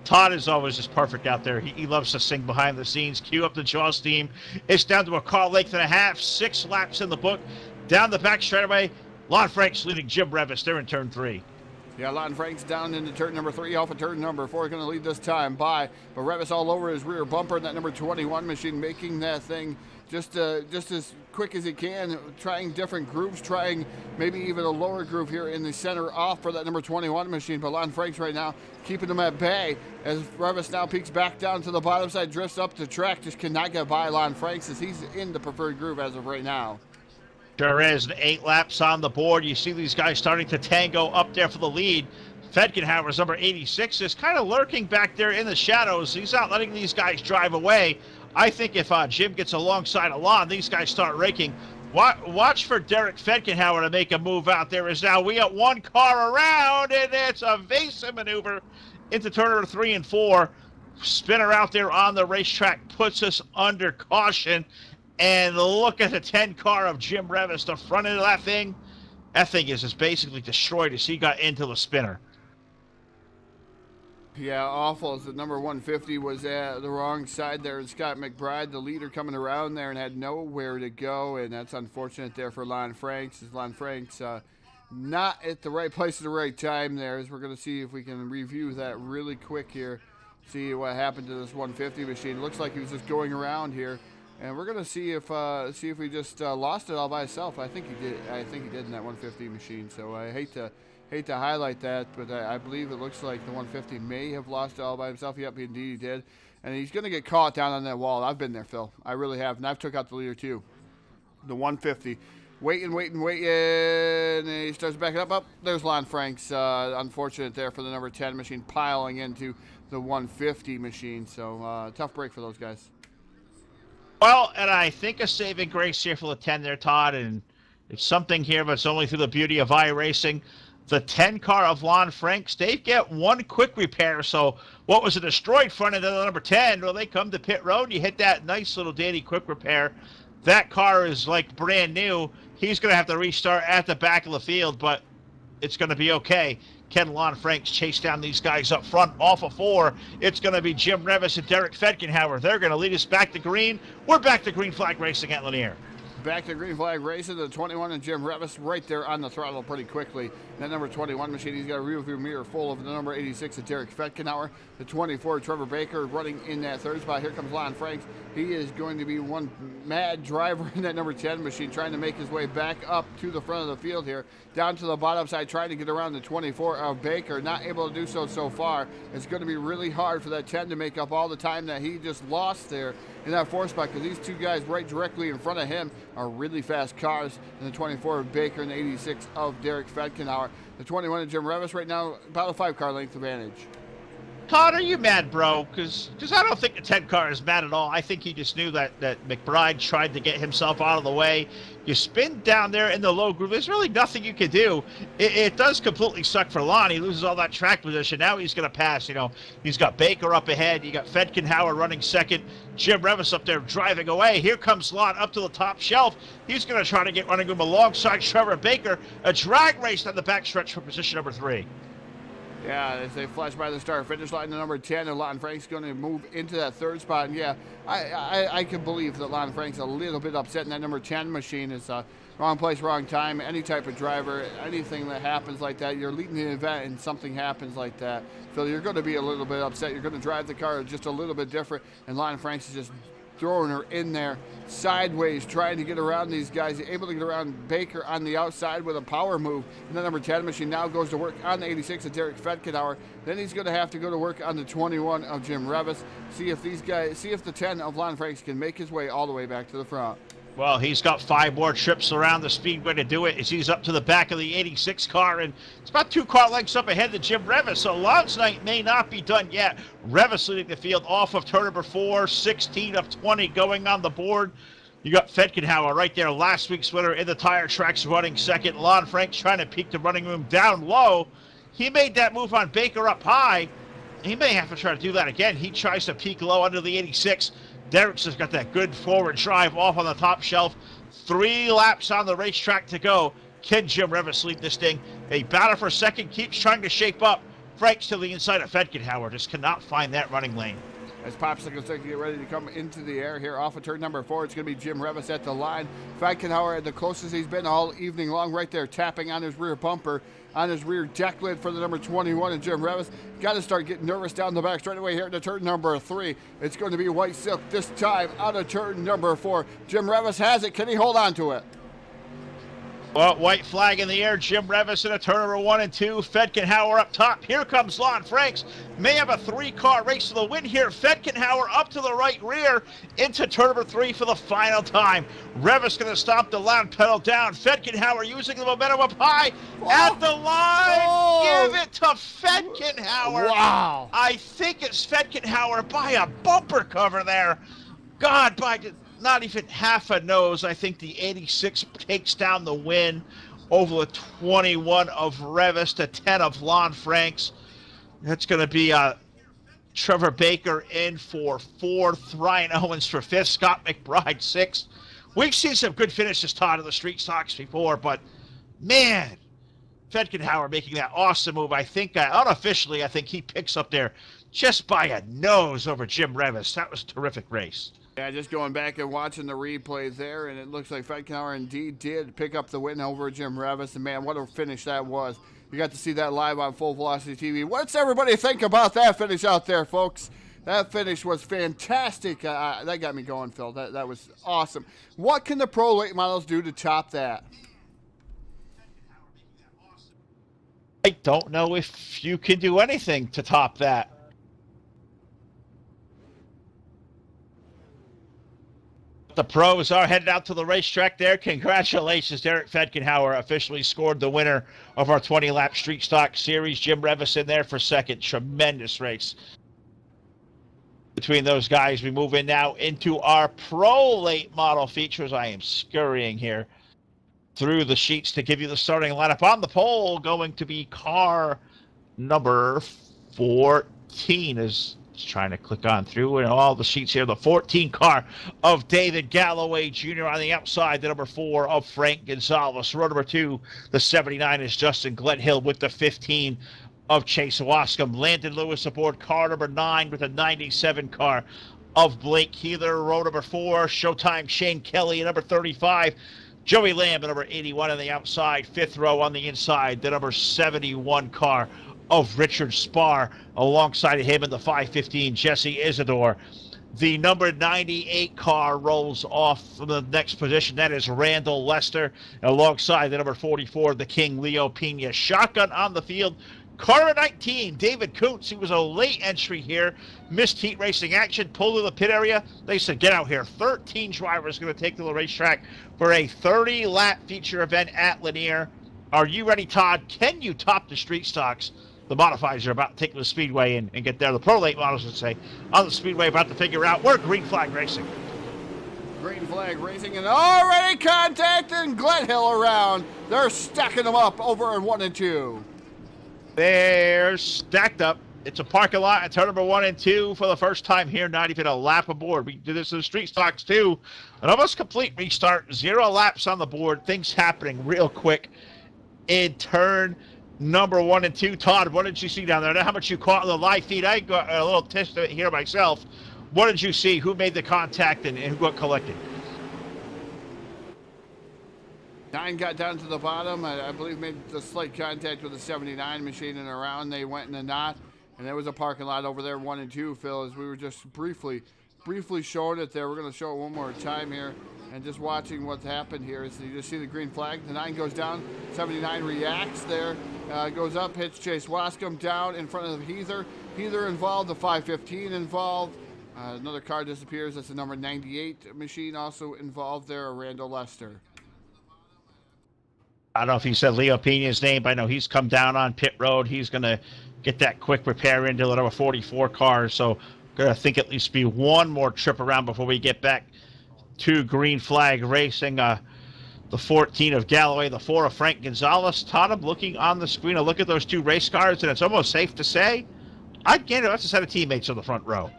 Todd is always just perfect out there. He loves to sing behind the scenes. Cue up the Jaws theme. It's down to a car length and a half. 6 laps in the book. Down the back straightaway. Lon Franks leading Jim Revis. They're in turn 3. Yeah, Lon Franks down into turn number 3 off of turn number 4. Going to lead this time by. But Revis all over his rear bumper in that number 21 machine, making that thing just as quick as he can, trying different grooves, trying maybe even a lower groove here in the center off for that number 21 machine. But Lon Franks right now keeping him at bay as Revis now peeks back down to the bottom side, drifts up the track, just cannot get by Lon Franks as he's in the preferred groove as of right now. Sure is. 8 laps on the board. You see these guys starting to tango up there for the lead. Fetkenhauer's number 86 is kind of lurking back there in the shadows. He's not letting these guys drive away. I think if Jim gets alongside of Lon, these guys start raking. Watch for Derek Fetkenhauer to make a move out there. As now we got 1 car around, and it's a evasive maneuver into turn number 3 and 4. Spinner out there on the racetrack puts us under caution. And look at the 10 car of Jim Revis, the front end of that thing. That thing is just basically destroyed as he got into the spinner. Yeah, awful as the number 150 was at the wrong side there. And Scott McBride, the leader, coming around there and had nowhere to go. And that's unfortunate there for Lon Franks. As Lon Franks not at the right place at the right time there. As we're going to see if we can review that really quick here. See what happened to this 150 machine. Looks like he was just going around here. And we're gonna see if we just lost it all by itself. I think he did. I think he did in that 150 machine. So I hate to highlight that, but I believe it looks like the 150 may have lost it all by himself. Yep, indeed he did. And he's gonna get caught down on that wall. I've been there, Phil. I really have, and I've took out the leader too. The 150, waiting. And he starts backing up. Up there's Lon Franks. Unfortunate there for the number 10 machine piling into the 150 machine. So tough break for those guys. Well, and I think a saving grace here for the 10 there, Todd, and it's something here, but it's only through the beauty of iRacing. The 10 car of Lon Franks, they get 1 quick repair. So what was a destroyed front end of the number 10? Well, they come to pit road, you hit that nice little dandy quick repair. That car is like brand new. He's going to have to restart at the back of the field, but it's going to be okay. Can Lon Franks chase down these guys up front off of 4? It's going to be Jim Revis and Derek Fetkenhauer. They're going to lead us back to green. We're back to green flag racing at Lanier. Back to green flag racing. The 21 and Jim Revis right there on the throttle pretty quickly. That number 21 machine, he's got a rear view mirror full of the number 86 of Derek Fetkenhauer. The 24, Trevor Baker, running in that 3rd spot. Here comes Lon Franks. He is going to be one mad driver in that number 10 machine, trying to make his way back up to the front of the field here. Down to the bottom side, trying to get around the 24 of Baker. Not able to do so far. It's going to be really hard for that 10 to make up all the time that he just lost there in that 4th spot, because these 2 guys right directly in front of him are really fast cars. And the 24 of Baker and the 86 of Derek Fetkenhauer. The 21 of Jim Revis right now, about a 5 car length advantage. Todd, are you mad, bro? Because I don't think the 10 car is mad at all. I think he just knew that McBride tried to get himself out of the way. You spin down there in the low groove. There's really nothing you can do. It does completely suck for Lon. He loses all that track position. Now he's going to pass. You know, he's got Baker up ahead. You got Fetkenhauer running second. Jim Revis up there driving away. Here comes Lon up to the top shelf. He's going to try to get running room alongside Trevor Baker. A drag race on the backstretch for position number 3. Yeah, as they flash by the start-finish line, the number 10, and Lon Franks going to move into that 3rd spot. And yeah, I can believe that Lon Franks a little bit upset in that number 10 machine. Is wrong place, wrong time. Any type of driver, anything that happens like that, you're leading the event and something happens like that, Phil, you're going to be a little bit upset. You're going to drive the car just a little bit different, and Lon Franks is just throwing her in there sideways, trying to get around these guys, able to get around Baker on the outside with a power move. And the number 10 machine now goes to work on the 86 of Derek Fetkenhauer. Then he's going to have to go to work on the 21 of Jim Revis. See if the 10 of Lon Franks can make his way all the way back to the front. Well, he's got 5 more trips around the speedway to do it as he's up to the back of the 86 car, and it's about 2 car lengths up ahead to Jim Revis, so Lon's night may not be done yet. Revis leading the field off of turn number 4, 16 of 20 going on the board. You got Fetkenhauer right there, last week's winner in the tire tracks, running second. Lon Franks trying to peek the running room down low. He made that move on Baker up high. He may have to try to do that again. He tries to peek low under the 86. Derek's has got that good forward drive off on the top shelf. 3 laps on the racetrack to go. Can Jim Revis lead this thing? A battle for second keeps trying to shape up. Frank's to the inside of Fetkenhauer. Just cannot find that running lane. As Popsicle starts to get ready to come into the air here off of turn number 4, it's going to be Jim Revis at the line. Fetkenhauer, the closest he's been all evening long, right there, tapping on his rear bumper, on his rear deck lid for the number 21, and Jim Revis got to start getting nervous down the back straight away here into turn number 3. It's going to be White Silk this time out of turn number 4. Jim Revis has it. Can he hold on to it? Well, white flag in the air. Jim Revis in a turn number 1 and 2. Fetkenhauer up top. Here comes Lon Franks. May have a 3-car race to the win here. Fetkenhauer up to the right rear into turn number 3 for the final time. Revis going to stop the loud pedal down. Fetkenhauer using the momentum up high at the line. Give it to Fetkenhauer. Wow. I think it's Fetkenhauer by a bumper cover there. God, by not even half a nose. I think the 86 takes down the win over the 21 of Revis to 10 of Lon Franks. That's going to be Trevor Baker in for 4th, Ryan Owens for 5th, Scott McBride 6th. We've seen some good finishes, Todd, in the street stocks before, but man, Fetkenhauer making that awesome move. I think unofficially, I think he picks up there just by a nose over Jim Revis. That was a terrific race. Yeah, just going back and watching the replay there, and it looks like Fetkenhauer indeed did pick up the win over Jim Revis. And man, what a finish that was. You got to see that live on Full Velocity TV. What's everybody think about that finish out there, folks? That finish was fantastic. That got me going, Phil. That was awesome. What can the Pro Late models do to top that? I don't know if you can do anything to top that. The pros are headed out to the racetrack there. Congratulations, Derek Fetkenhauer officially scored the winner of our 20-lap Street Stock Series. Jim Revis in there for 2nd. Tremendous race between those guys. We move in now into our Pro Late Model features. I am scurrying here through the sheets to give you the starting lineup. On the pole, going to be car number 14 is trying to click on through and all the sheets here. The 14 car of David Galloway Jr. on the outside. The number 4 of Frank Gonzalez. Row number 2, the 79 is Justin Gledhill with the 15 of Chase Wascom. Landon Lewis aboard car number 9 with the 97 car of Blake Keeler. Row number 4, Showtime Shane Kelly. Number 35, Joey Lamb. Number 81 on the outside. 5th row on the inside, the number 71 car of Richard Spar. Alongside of him in the 515, Jesse Isidore. The number 98 car rolls off from the next position. That is Randall Lester. Alongside the number 44, the King Leo Pena. Shotgun on the field. Car number 19, David Kuntz. He was a late entry here. Missed heat racing action. Pulled to the pit area. They said, get out here. 13 drivers going to take to the racetrack for a 30-lap feature event at Lanier. Are you ready, Todd? Can you top the street stocks? The modifieds are about to take to the speedway and get there. The Pro Late models would say on the speedway about to figure out where Green Flag Racing. Green Flag Racing and already contacting Gledhill around. They're stacking them up over in 1 and 2. They're stacked up. It's a parking lot at turn number 1 and 2 for the first time here. Not even a lap aboard. We did this in the street stocks too. An almost complete restart. 0 laps on the board. Things happening real quick in turn number 1 and 2. Todd, what did you see down there? I know how much you caught on the live feed. I got a little test of it here myself. What did you see? Who made the contact and who got collected? 9 got down to the bottom. I believe made the slight contact with the 79 machine, and around they went in a knot. And there was a parking lot over there, 1 and 2, Phil, as we were just briefly briefly showing it there. We're going to show it one more time here. And just watching what's happened here is you just see the green flag. The 9 goes down. 79 reacts there. Goes up, hits Chase Wascom down in front of Heather. Heather involved. The 515 involved. Another car disappears. That's the number 98 machine also involved there. Randall Lester. I don't know if he said Leo Pena's name, but I know he's come down on pit road. He's going to get that quick repair into the number 44 car. So going to think at least be one more trip around before we get back to green flag racing. The 14 of Galloway, the 4 of Frank Gonzalez. Todd, I'm looking on the screen. I look at those 2 race cars, and it's almost safe to say I'd get it. That's a set of teammates on the front row.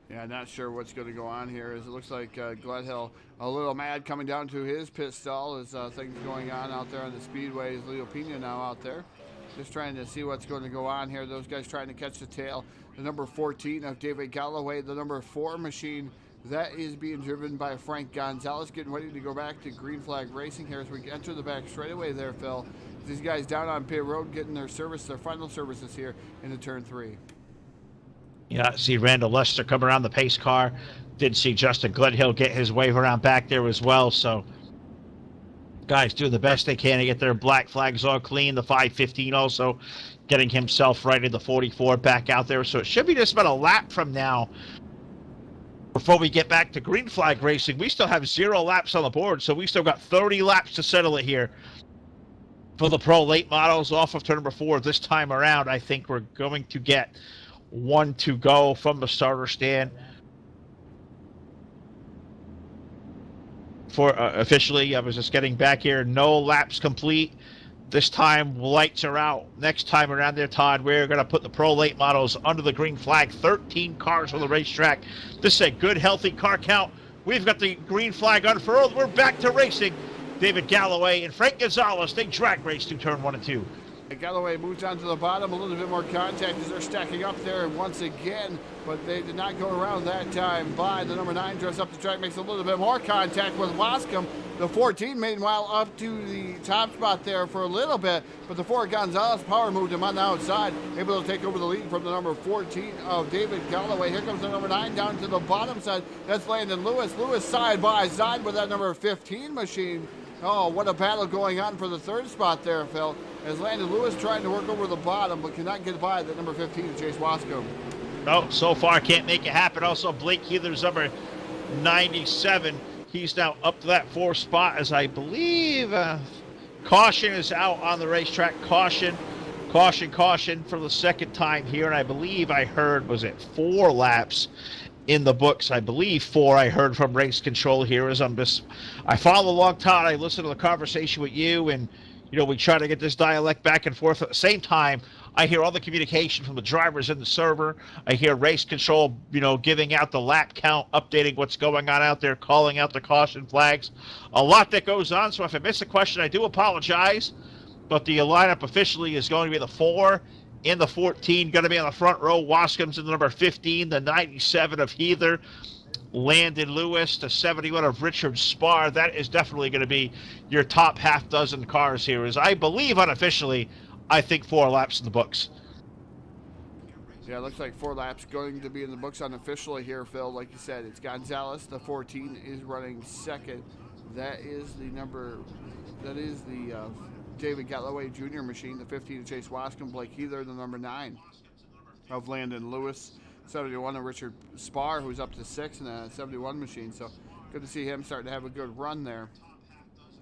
Yeah, not sure what's going to go on here. As it looks like Gledhill a little mad coming down to his pit stall as things going on out there on the speedway. Is Leo Pena now out there? Just trying to see what's going to go on here. Those guys trying to catch the tail. The number 14 of David Galloway, the number 4 machine, that is being driven by Frank Gonzalez, getting ready to go back to green flag racing here as we enter the back straightaway there, Phil. These guys down on pit road getting their final services here into turn 3. Yeah, see Randall Lester come around the pace car. Did see Justin Gledhill get his wave around back there as well. So guys do the best they can to get their black flags all clean. The 515 also getting himself right in the 44 back out there. So it should be just about a lap from now before we get back to green flag racing. We still have 0 laps on the board, so we still got 30 laps to settle it here for the Pro late models off of turn number 4 this time around. I think we're going to get 1 to go from the starter stand for officially. I was just getting back here. No laps complete. This time lights are out. Next time around there, Todd, we're going to put the Pro late models under the green flag. 13 cars on the racetrack. This is a good, healthy car count. We've got the green flag unfurled. We're back to racing. David Galloway and Frank Gonzalez, they drag race through turn 1 and 2. Galloway moves down to the bottom, a little bit more contact as they're stacking up there once again, but they did not go around that time by the number 9 dress up the track, makes a little bit more contact with Wascom. The 14, meanwhile, up to the top spot there for a little bit, but the 4 Gonzalez power moved him on the outside, able to take over the lead from the number 14 of David Galloway. Here comes the number 9 down to the bottom side. That's Landon Lewis. Lewis side by side with that number 15 machine. Oh, what a battle going on for the 3rd spot there, Phil. As Landon Lewis trying to work over the bottom, but cannot get by that number 15, Chase Wascom. No, so far can't make it happen. Also, Blake Heather's number 97. He's now up to that 4th spot, as I believe caution is out on the racetrack. Caution for the 2nd time here. And I believe I heard, was it 4 laps in the books? I believe 4 I heard from race control here. As I follow along, Todd. I listen to the conversation with you, and we try to get this dialect back and forth. At the same time, I hear all the communication from the drivers in the server. I hear race control, giving out the lap count, updating what's going on out there, calling out the caution flags. A lot that goes on, so if I miss a question, I do apologize. But the lineup officially is going to be the 4 in the 14, going to be on the front row. Wascom's in the number 15, the 97 of Heather. Landon Lewis, the 71 of Richard Spar. That is definitely going to be your top half dozen cars here. As I believe unofficially, I think 4 laps in the books. Yeah, it looks like 4 laps going to be in the books unofficially here, Phil. Like you said, it's Gonzalez. The 14 is running 2nd. That is the David Galloway Jr. machine. The 15 of Chase Wascom. Blake Heather, the number 9 of Landon Lewis. 71 of Richard Spar, who's up to 6 in a 71 machine. So good to see him starting to have a good run there.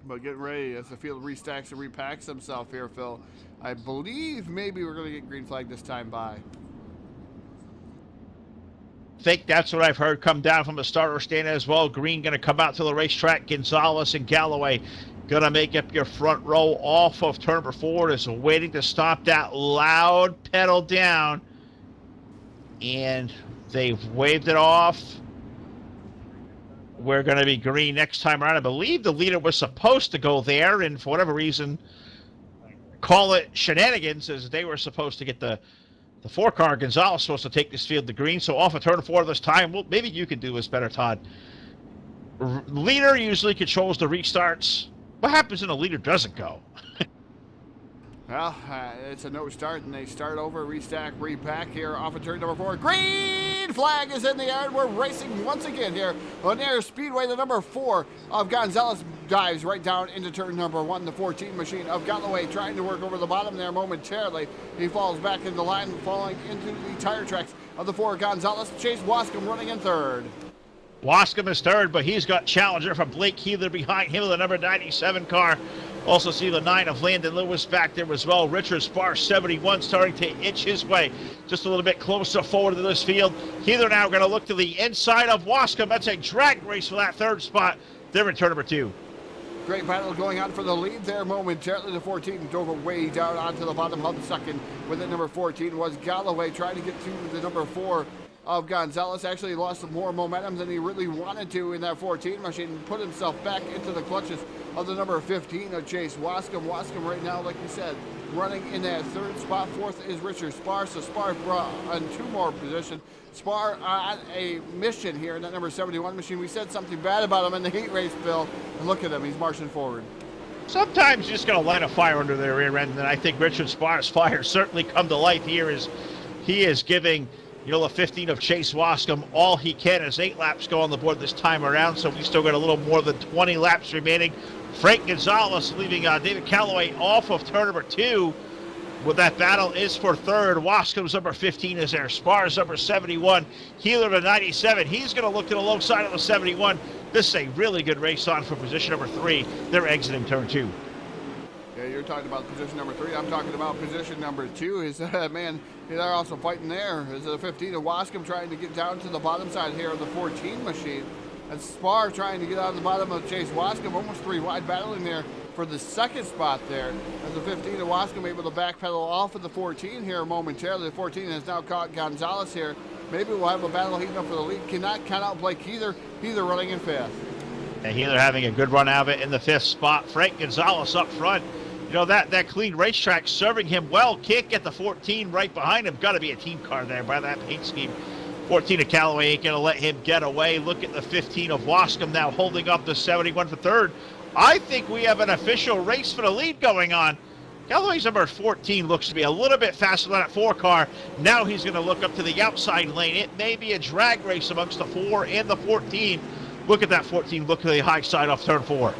But getting ready as the field restacks and repacks himself here, Phil. I believe maybe we're going to get green flag this time by. I think that's what I've heard come down from the starter stand as well. Green going to come out to the racetrack. Gonzalez and Galloway going to make up your front row off of turn number 4. Is waiting to stop that loud pedal down. And they've waved it off. We're going to be green next time around. I believe the leader was supposed to go there, and for whatever reason, call it shenanigans, as they were supposed to get the 4 car. Gonzalez supposed to take this field to green, so off of turn 4 this time. Well, maybe you could do this better, Todd. Leader usually controls the restarts. What happens when the leader doesn't go? Well, it's a no start, and they start over, restack, repack here off of turn number 4. Green flag is in the air, and we're racing once again here. Lanier Speedway, the number 4 of Gonzalez dives right down into turn number 1. The 14 machine of Galloway trying to work over the bottom there momentarily. He falls back in the line, falling into the tire tracks of the 4 Gonzalez. Chase Wascom running in third. Wascom is third, but he's got challenger from Blake Keeler behind him with the number 97 car. Also see the 9 of Landon Lewis back there as well. Richard Spar, 71, starting to inch his way just a little bit closer forward to this field. Keeler now going to look to the inside of Wascom. That's a drag race for that third spot. They're in turn number 2. Great battle going on for the lead there momentarily. The 14 drove way down onto the bottom of the second. With it, number 14 was Galloway trying to get to the number 4 of Gonzalez. Actually lost some more momentum than he really wanted to in that 14 machine. Put himself back into the clutches of the number 15 of Chase Wascom. Wascom right now, like we said, running in that third spot. Fourth is Richard Spar. So Spar brought on 2 more positions. Spar on a mission here in that number 71 machine. We said something bad about him in the heat race, Bill. And look at him, he's marching forward. Sometimes you just got to light a fire under their rear end, and I think Richard Spar's fire certainly come to life here as he is giving the 15 of Chase Wascom all he can as 8 laps go on the board this time around, so we still got a little more than 20 laps remaining. Frank Gonzalez leaving David Calloway off of turn number 2. With that battle is for third. Wascom's number 15 is there. Spar's number 71. Keeler to 97. He's going to look to the low side of the 71. This is a really good race on for position number 3. They're exiting turn 2. Yeah, you're talking about position number 3. I'm talking about position number 2. Is man, they're also fighting there. Is the 15 of Wascom trying to get down to the bottom side here of the 14 machine. And Spar trying to get out of the bottom of Chase Wascom. Almost 3 wide battling there for the second spot there. As the 15 of Wascom able to backpedal off of the 14 here momentarily. The 14 has now caught Gonzalez here. Maybe we'll have a battle heating up for the lead. Cannot count out Blake Heather. Heather running in 5th. And Heather having a good run out of it in the 5th spot. Frank Gonzalez up front. That clean racetrack serving him well. Can't get the 14 right behind him. Got to be a team car there by that paint scheme. 14 of Calloway ain't going to let him get away. Look at the 15 of Wascom now holding up the 71 for third. I think we have an official race for the lead going on. Calloway's number 14 looks to be a little bit faster than that 4 car. Now he's going to look up to the outside lane. It may be a drag race amongst the 4 and the 14. Look at that 14. Look to the high side off turn 4.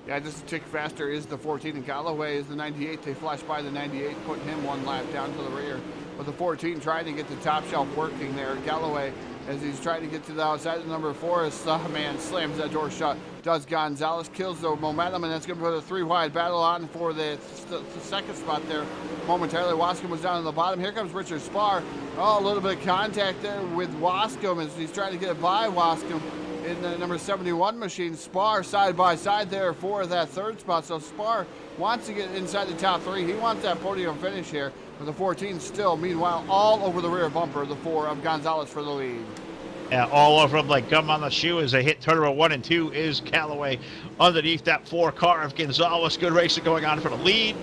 Yeah, just a tick faster is the 14, and Galloway is the 98. They flash by the 98, putting him 1 lap down to the rear. But the 14 trying to get the top shelf working there. Galloway, as he's trying to get to the outside of number 4, as man slams that door shut. Does Gonzalez, kills the momentum, and that's going to put a 3 wide battle on for the second spot there. Momentarily, Wascom was down on the bottom. Here comes Richard Spar. Oh, a little bit of contact there with Wascom as he's trying to get it by Wascom. In the number 71 machine, Spar side by side there for that third spot. So Spar wants to get inside the top 3. He wants that podium finish here. But the 14 still, meanwhile, all over the rear bumper, the 4 of Gonzalez for the lead. Yeah, all over him like gum on the shoe as they hit turn number 1 and 2 is Calloway underneath that 4 car of Gonzalez. Good racing going on for the lead.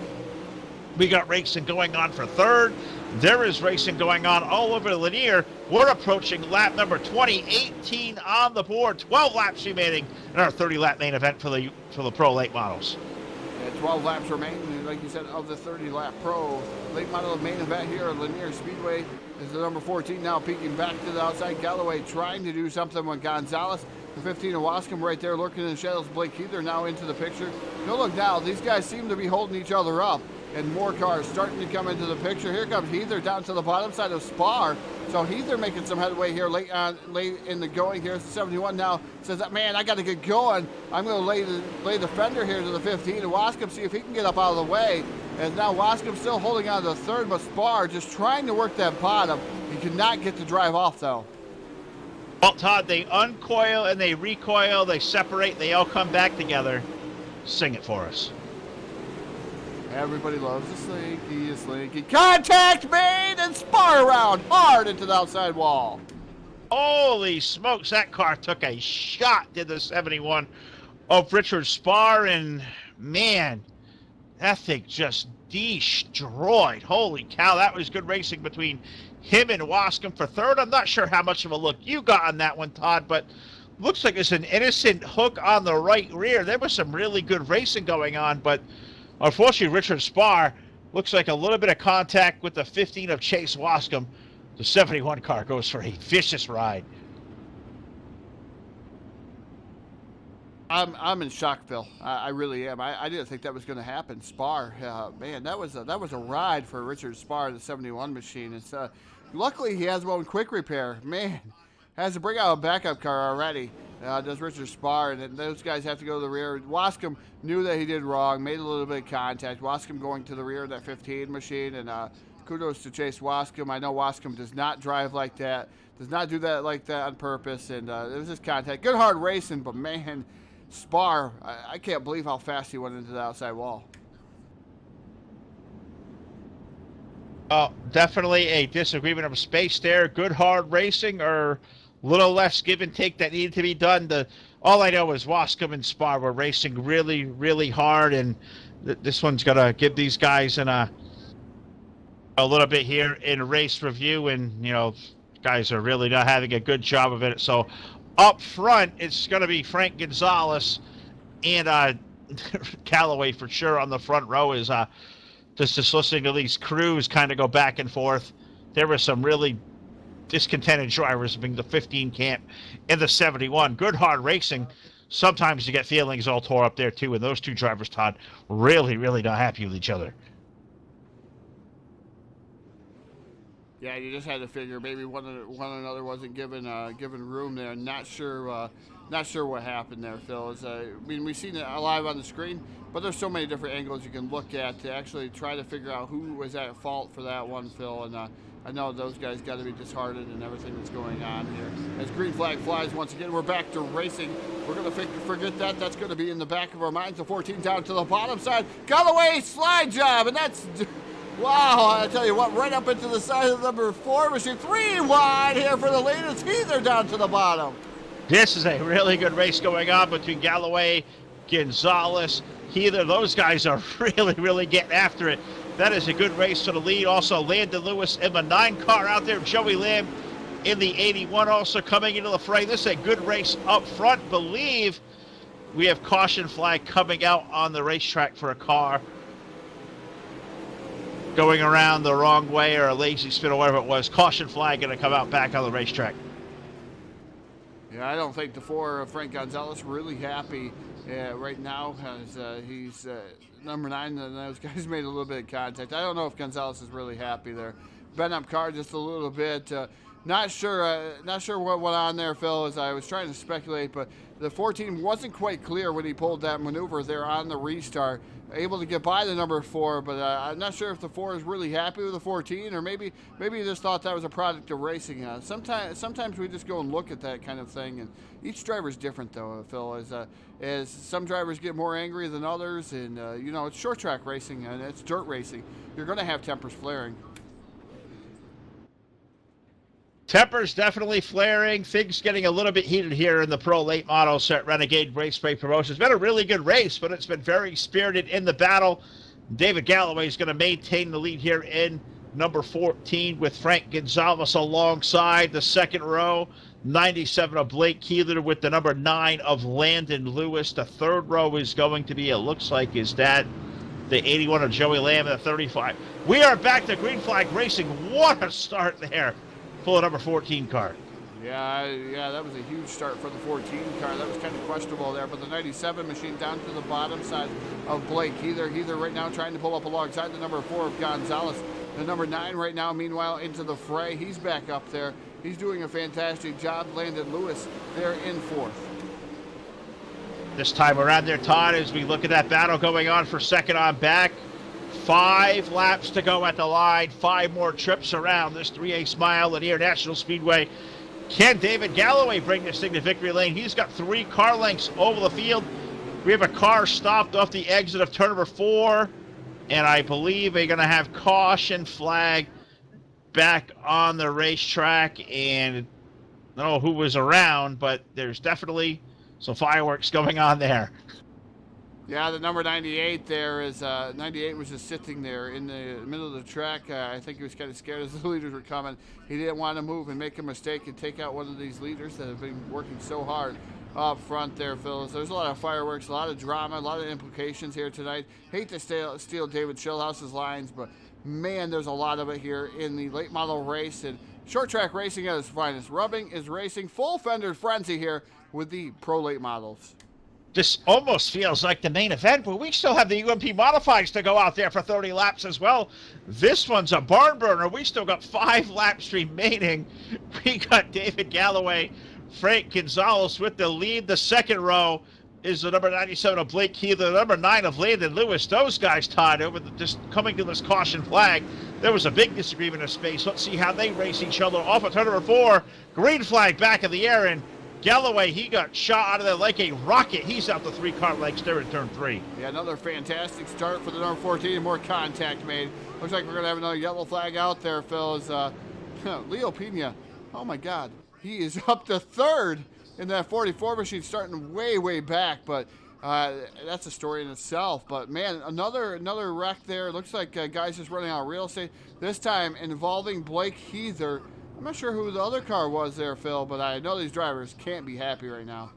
We got racing going on for third. There is racing going on all over Lanier. We're approaching lap number 20, 18 on the board, 12 laps remaining in our 30-lap main event for the Pro Late Models. Yeah, 12 laps remaining, like you said, of the 30-lap Pro Late Model main event here at Lanier Speedway. Is the number 14 now peeking back to the outside. Galloway trying to do something with Gonzalez. The 15 of Wascom right there lurking in the shadows. Blake Heather now into the picture. No, look now, these guys seem to be holding each other up. And more cars starting to come into the picture. Here comes Heather down to the bottom side of Spar. So Heather making some headway here late in the going here. 71 now says, man, I got to get going. I'm going to lay the fender here to the 15 and Wascom, see if he can get up out of the way. And now Wascom still holding on to the third, but Spar just trying to work that bottom. He could not get the drive off though. Well, Todd, they uncoil and they recoil, they separate, they all come back together. Sing it for us. Everybody loves a slinky. Contact made and Spar around hard into the outside wall. Holy smokes, that car took a shot, did the 71 of Richard Spar, and man, that thing just destroyed. Holy cow, that was good racing between him and Wascom for third. I'm not sure how much of a look you got on that one, Todd, but looks like it's an innocent hook on the right rear. There was some really good racing going on, but Unfortunately, Richard Spar looks like a little bit of contact with the 15 of Chase Wascom. The 71 car goes for a vicious ride. I'm in shock, Phil. I really am. I didn't think that was going to happen. Spar, man, that was a ride for Richard Spar, the 71 machine. It's luckily he has one quick repair. Man, has to bring out a backup car already. Does Richard Spar, and then those guys have to go to the rear. Wascom knew that he did wrong, made a little bit of contact. Wascom going to the rear of that 15 machine, and kudos to Chase Wascom. I know Wascom does not drive like that, does not do that like that on purpose, and it was just contact. Good hard racing, but man, Spar, I can't believe how fast he went into the outside wall. Definitely a disagreement of space there. Good hard racing, or a little less give and take that needed to be done. All I know is Wascom and Spar were racing really, really hard, and this one's going to give these guys a little bit here in race review, and, you know, guys are really not having a good job of it. So up front, it's going to be Frank Gonzalez and Callaway for sure on the front row. Is just listening to these crews kind of go back and forth. There were some really discontented drivers being the 15 camp and the 71. Good hard racing. Sometimes you get feelings all tore up there too, and those two drivers, Todd, really, really not happy with each other. Yeah, you just had to figure maybe one another wasn't given room there. Not sure what happened there, Phil. I mean, we've seen it live on the screen, but there's so many different angles you can look at to actually try to figure out who was at fault for that one, Phil. And I know those guys got to be disheartened and everything that's going on here. As green flag flies once again, we're back to racing. We're going to forget that. That's going to be in the back of our minds. The 14 down to the bottom side. Callaway slide job, and that's... Wow, I tell you what, right up into the side of the number 4 machine. 3 wide here for the latest heather down to the bottom. This is a really good race going on between Galloway, Gonzalez, Heather. Those guys are really, really getting after it. That is a good race for the lead. Also, Landon Lewis in the 9 car out there. Joey Lamb in the 81 also coming into the fray. This is a good race up front. Believe we have caution flag coming out on the racetrack for a car going around the wrong way, or a lazy spin or whatever it was. Caution flag going to come out back on the racetrack. Yeah, I don't think the 4 Frank Gonzalez really happy right now, as he's number 9, and those guys made a little bit of contact. I don't know if Gonzalez is really happy there. Bent up car just a little bit. Not sure what went on there, Phil, as I was trying to speculate, but the 14 wasn't quite clear when he pulled that maneuver there on the restart. Able to get by the number 4, but I'm not sure if the 4 is really happy with the 14, or maybe he just thought that was a product of racing. Sometimes we just go and look at that kind of thing, and each driver's different, though, Phil. As some drivers get more angry than others, and you know, it's short track racing and it's dirt racing. You're going to have tempers flaring. Tempers definitely flaring. Things getting a little bit heated here in the Pro Late Model Set Renegade Raceway promotion. It's been a really good race, but it's been very spirited in the battle. David Galloway is going to maintain the lead here in number 14 with Frank Gonzalez alongside the second row. 97 of Blake Keeler with the number 9 of Landon Lewis. The third row is going to be, it looks like, is that the 81 of Joey Lamb and the 35. We are back to green flag racing. What a start there. Full of number 14 car. Yeah, that was a huge start for the 14 car. That was kind of questionable there, but the 97 machine down to the bottom side of Blake Heather. Heather right now trying to pull up alongside the number 4 of Gonzalez. The number 9 right now, meanwhile, into the fray. He's back up there. He's doing a fantastic job. Landon Lewis there in 4th. This time around there, Todd, as we look at that battle going on for second on back. 5 laps to go at the line, 5 more trips around this 3/8 mile Lanier National Speedway. Can David Galloway bring this thing to victory lane? He's got 3 car lengths over the field. We have a car stopped off the exit of turn number 4, and I believe they're going to have caution flag back on the racetrack. And I don't know who was around, but there's definitely some fireworks going on there. Yeah, the number 98 there is 98 was just sitting there in the middle of the track. I think he was kind of scared as the leaders were coming. He didn't want to move and make a mistake and take out one of these leaders that have been working so hard up front there, Phyllis. There's a lot of fireworks, a lot of drama, a lot of implications here tonight. Hate to steal David Schillhouse's lines, but man, there's a lot of it here in the late model race and short track racing at its finest. Rubbing is racing, full fender frenzy here with the pro late models. This almost feels like the main event, but we still have the UMP Modifieds to go out there for 30 laps as well. This one's a barn burner. We still got 5 laps remaining. We got David Galloway, Frank Gonzalez with the lead. The second row is the number 97 of Blake Heath, the number 9 of Landon Lewis. Those guys tied over just coming to this caution flag. There was a big disagreement of space. Let's see how they race each other off of turn number 4. Green flag back in the air, and Galloway, he got shot out of there like a rocket. He's out the 3-car legs there in turn 3. Yeah, another fantastic start for the number 14 and more contact made. Looks like we're going to have another yellow flag out there, Phil. Is Leo Pena, oh my God, he is up to 3rd in that 44 machine, starting way, way back. But that's a story in itself. But man, another wreck there. Looks like guys just running out of real estate. This time involving Blake Heather. I'm not sure who the other car was there, Phil, but I know these drivers can't be happy right now.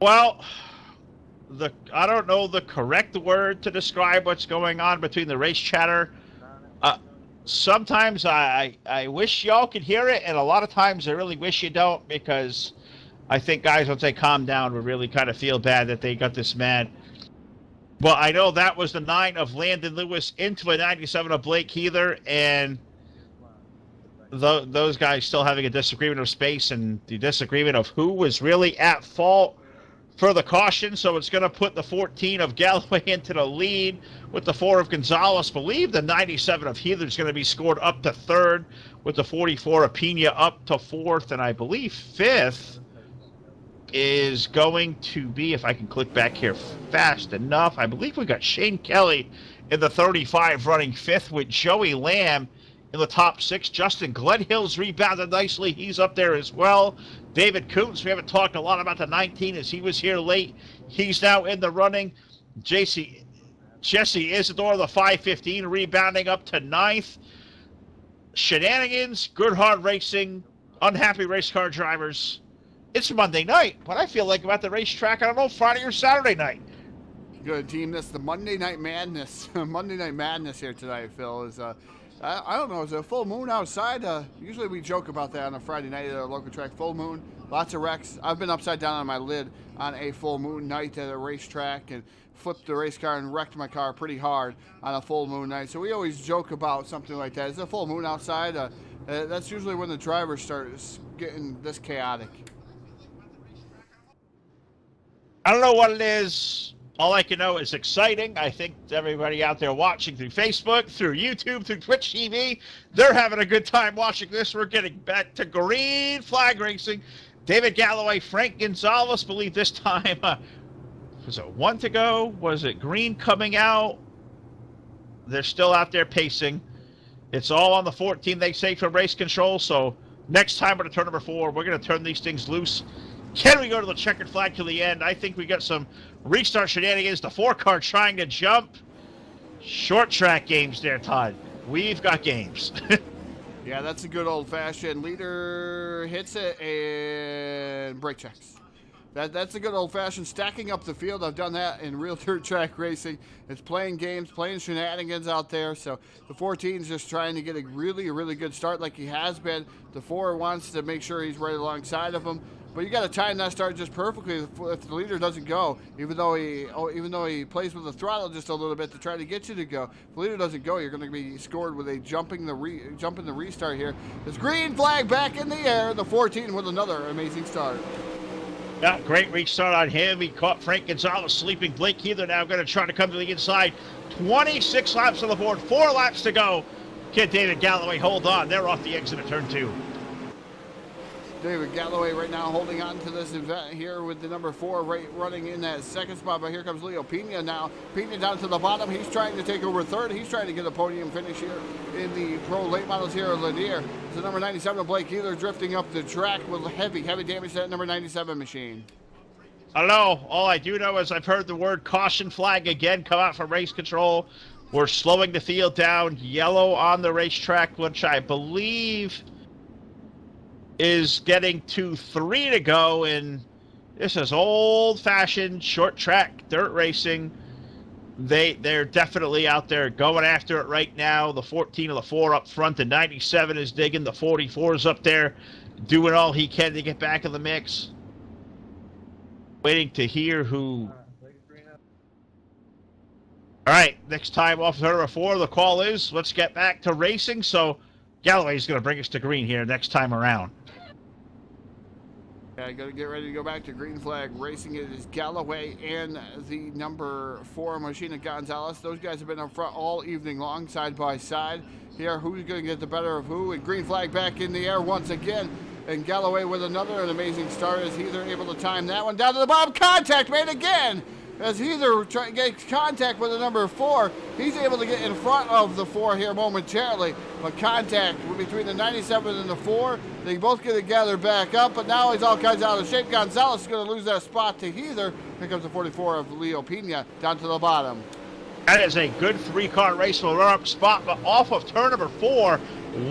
Well, I don't know the correct word to describe what's going on between the race chatter. Sometimes I wish y'all could hear it, and a lot of times I really wish you don't, because I think guys, once they calm down, would really kind of feel bad that they got this mad. But I know that was the 9 of Landon Lewis into a 97 of Blake Heather, and those guys still having a disagreement of space and the disagreement of who was really at fault for the caution. So it's going to put the 14 of Galloway into the lead with the 4 of Gonzalez. Believe the 97 of Heather is going to be scored up to 3rd with the 44 of Pena up to 4th, and I believe 5th is going to be, if I can click back here fast enough, I believe we got Shane Kelly in the 35 running 5th with Joey Lamb in the top 6. Justin Glenhill's rebounded nicely. He's up there as well. David Koontz, we haven't talked a lot about the 19 as he was here late. He's now in the running. Jesse Isidore, the 515, rebounding up to 9th. Shenanigans, good hard racing, unhappy race car drivers. It's Monday night, but I feel like I'm at the racetrack, I don't know, Friday or Saturday night. Good team. This the Monday Night Madness. Monday Night Madness here tonight, Phil. Is I don't know, is it a full moon outside? Usually we joke about that on a Friday night at our local track. Full moon, lots of wrecks. I've been upside down on my lid on a full moon night at a racetrack and flipped the race car and wrecked my car pretty hard on a full moon night. So we always joke about something like that. Is it a full moon outside? That's usually when the drivers start getting this chaotic. I don't know what it is. All I can know is exciting. I think everybody out there watching through Facebook, through YouTube, through Twitch TV, they're having a good time watching this. We're getting back to green flag racing. David Galloway, Frank Gonzalez, believe this time, was it 1 to go? Was it green coming out? They're still out there pacing. It's all on the 14, they say, for race control. So next time we're to turn number 4, we're going to turn these things loose. Can we go to the checkered flag to the end? I think we got some restart shenanigans. The 4-car trying to jump. Short track games there, Todd. We've got games. Yeah, that's a good old-fashioned leader hits it and brake checks. That's a good old-fashioned stacking up the field. I've done that in real dirt track racing. It's playing games, playing shenanigans out there. So the 14 is just trying to get a really good start like he has been. The 4 wants to make sure he's right alongside of him. But you got to time that start just perfectly if the leader doesn't go, even though he plays with the throttle just a little bit to try to get you to go. If the leader doesn't go, you're going to be scored with a jump in the restart here. This green flag back in the air. The 14 with another amazing start. Yeah, great restart on him. He caught Frank Gonzalez sleeping. Blake Heather now going to try to come to the inside. 26 laps on the board, 4 laps to go. Can David Galloway hold on? They're off the exit of turn 2. David Galloway right now holding on to this event here with the number 4 running in that second spot. But here comes Leo Pena now. Pena down to the bottom. He's trying to take over 3rd. He's trying to get a podium finish here in the pro late models here at Lanier. It's the number 97 Blake Heather drifting up the track with heavy damage to that number 97 machine. I don't know. All I do know is I've heard the word caution flag again come out from race control. We're slowing the field down. Yellow on the racetrack, which I believe is getting to 3 to go, and this is old-fashioned short track dirt racing. They're definitely out there going after it right now. The 14 of the 4 up front, the 97 is digging, the 44 is up there doing all he can to get back in the mix. Waiting to hear who. All right, next time off turn number 4, the call is let's get back to racing. So Galloway's going to bring us to green here next time around. Yeah, got to get ready to go back to green flag racing. It is Galloway and the number 4 Machina Gonzalez. Those guys have been up front all evening long, side by side. Here, who's going to get the better of who? And green flag back in the air once again. And Galloway with an amazing start as Heather able to time that one down to the bottom. Contact made again as Heather gets contact with the number 4. He's able to get in front of the 4 here momentarily, but contact between the 97 and the 4. They both get together back up, but now he's all kinds out of shape. Gonzalez is going to lose that spot to Heather. Here comes the 44 of Leo Pena down to the bottom. That is a good 3-car race for a run-up spot, but off of turn number 4,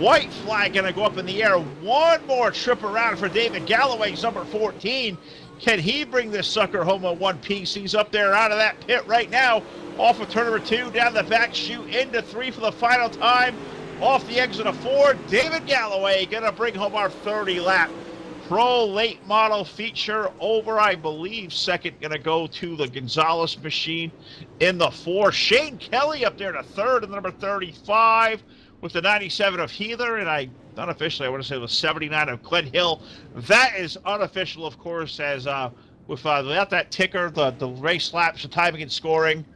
white flag going to go up in the air. One more trip around for David Galloway's number 14. Can he bring this sucker home in one piece? He's up there out of that pit right now. Off of turn number 2, down the back chute, into 3 for the final time. Off the exit of 4, David Galloway going to bring home our 30-lap Pro late model feature over, I believe. Second going to go to the Gonzalez machine in the 4. Shane Kelly up there to third in the number 35 with the 97 of Heather, and unofficially, I want to say the 79 of Glen Hill. That is unofficial, of course, as without that ticker, the race laps, the timing and scoring,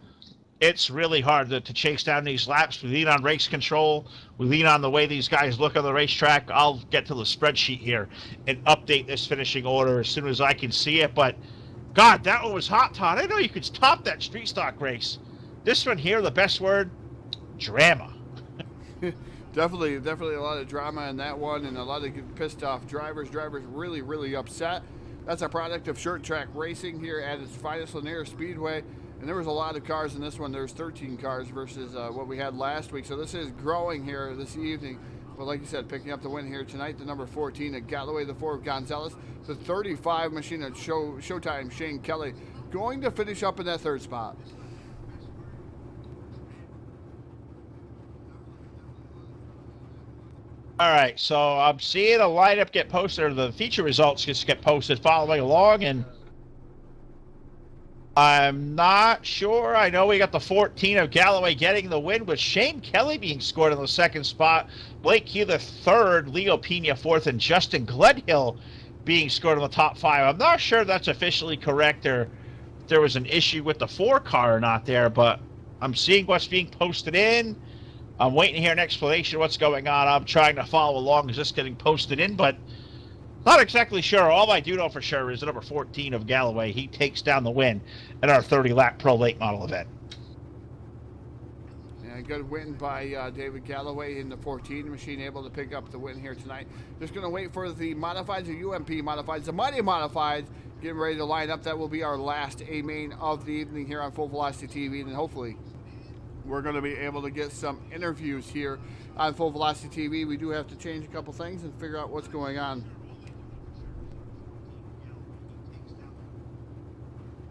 it's really hard to chase down these laps. We lean on race control. We lean on the way these guys look on the racetrack. I'll get to the spreadsheet here and update this finishing order as soon as I can see it. But, God, that one was hot, Todd. I didn't know you could top that street stock race. This one here, the best word, drama. Definitely a lot of drama in that one, and a lot of pissed off drivers. Drivers really upset. That's a product of short track racing here at its finest, Lanier Speedway. And there was a lot of cars in this one. There's 13 cars versus what we had last week. So this is growing here this evening. But like you said, picking up the win here tonight, the number 14 at Galloway, the 4 of Gonzalez, the 35 machine at Showtime, Shane Kelly, going to finish up in that 3rd spot. All right, so I'm seeing a lineup get posted, or the feature results just get posted following along, and I'm not sure. I know we got the 14 of Galloway getting the win, with Shane Kelly being scored in the 2nd spot, Blake Hugh the 3rd, Leo Pena 4th, and Justin Gledhill being scored in the top 5. I'm not sure that's officially correct, or if there was an issue with the 4 car or not there, but I'm seeing what's being posted in. I'm waiting to hear an explanation of what's going on. I'm trying to follow along as this getting posted in, but not exactly sure. All I do know for sure is the number 14 of Galloway. He takes down the win in our 30-lap Pro Late Model event. Yeah, good win by David Galloway in the 14 machine, able to pick up the win here tonight. Just going to wait for the modifieds, the UMP modifieds, the Mighty modifieds, getting ready to line up. That will be our last A-main of the evening here on Full Velocity TV, and hopefully we're going to be able to get some interviews here on Full Velocity TV. We do have to change a couple things and figure out what's going on.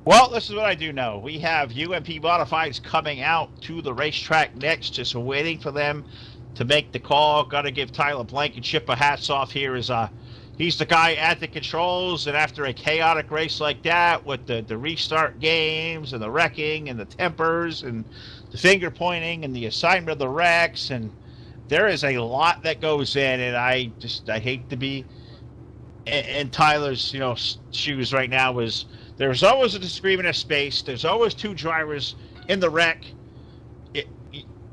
Well, this is what I do know. We have UMP modifieds coming out to the racetrack next, just waiting for them to make the call. Got to give Tyler Blankenship a hats off here. He's the guy at the controls, and after a chaotic race like that with the restart games and the wrecking and the tempers and the finger pointing and the assignment of the wrecks, and there is a lot that goes in, and I hate to be in Tyler's shoes right now. There's always a disagreement of space. There's always 2 drivers in the wreck. You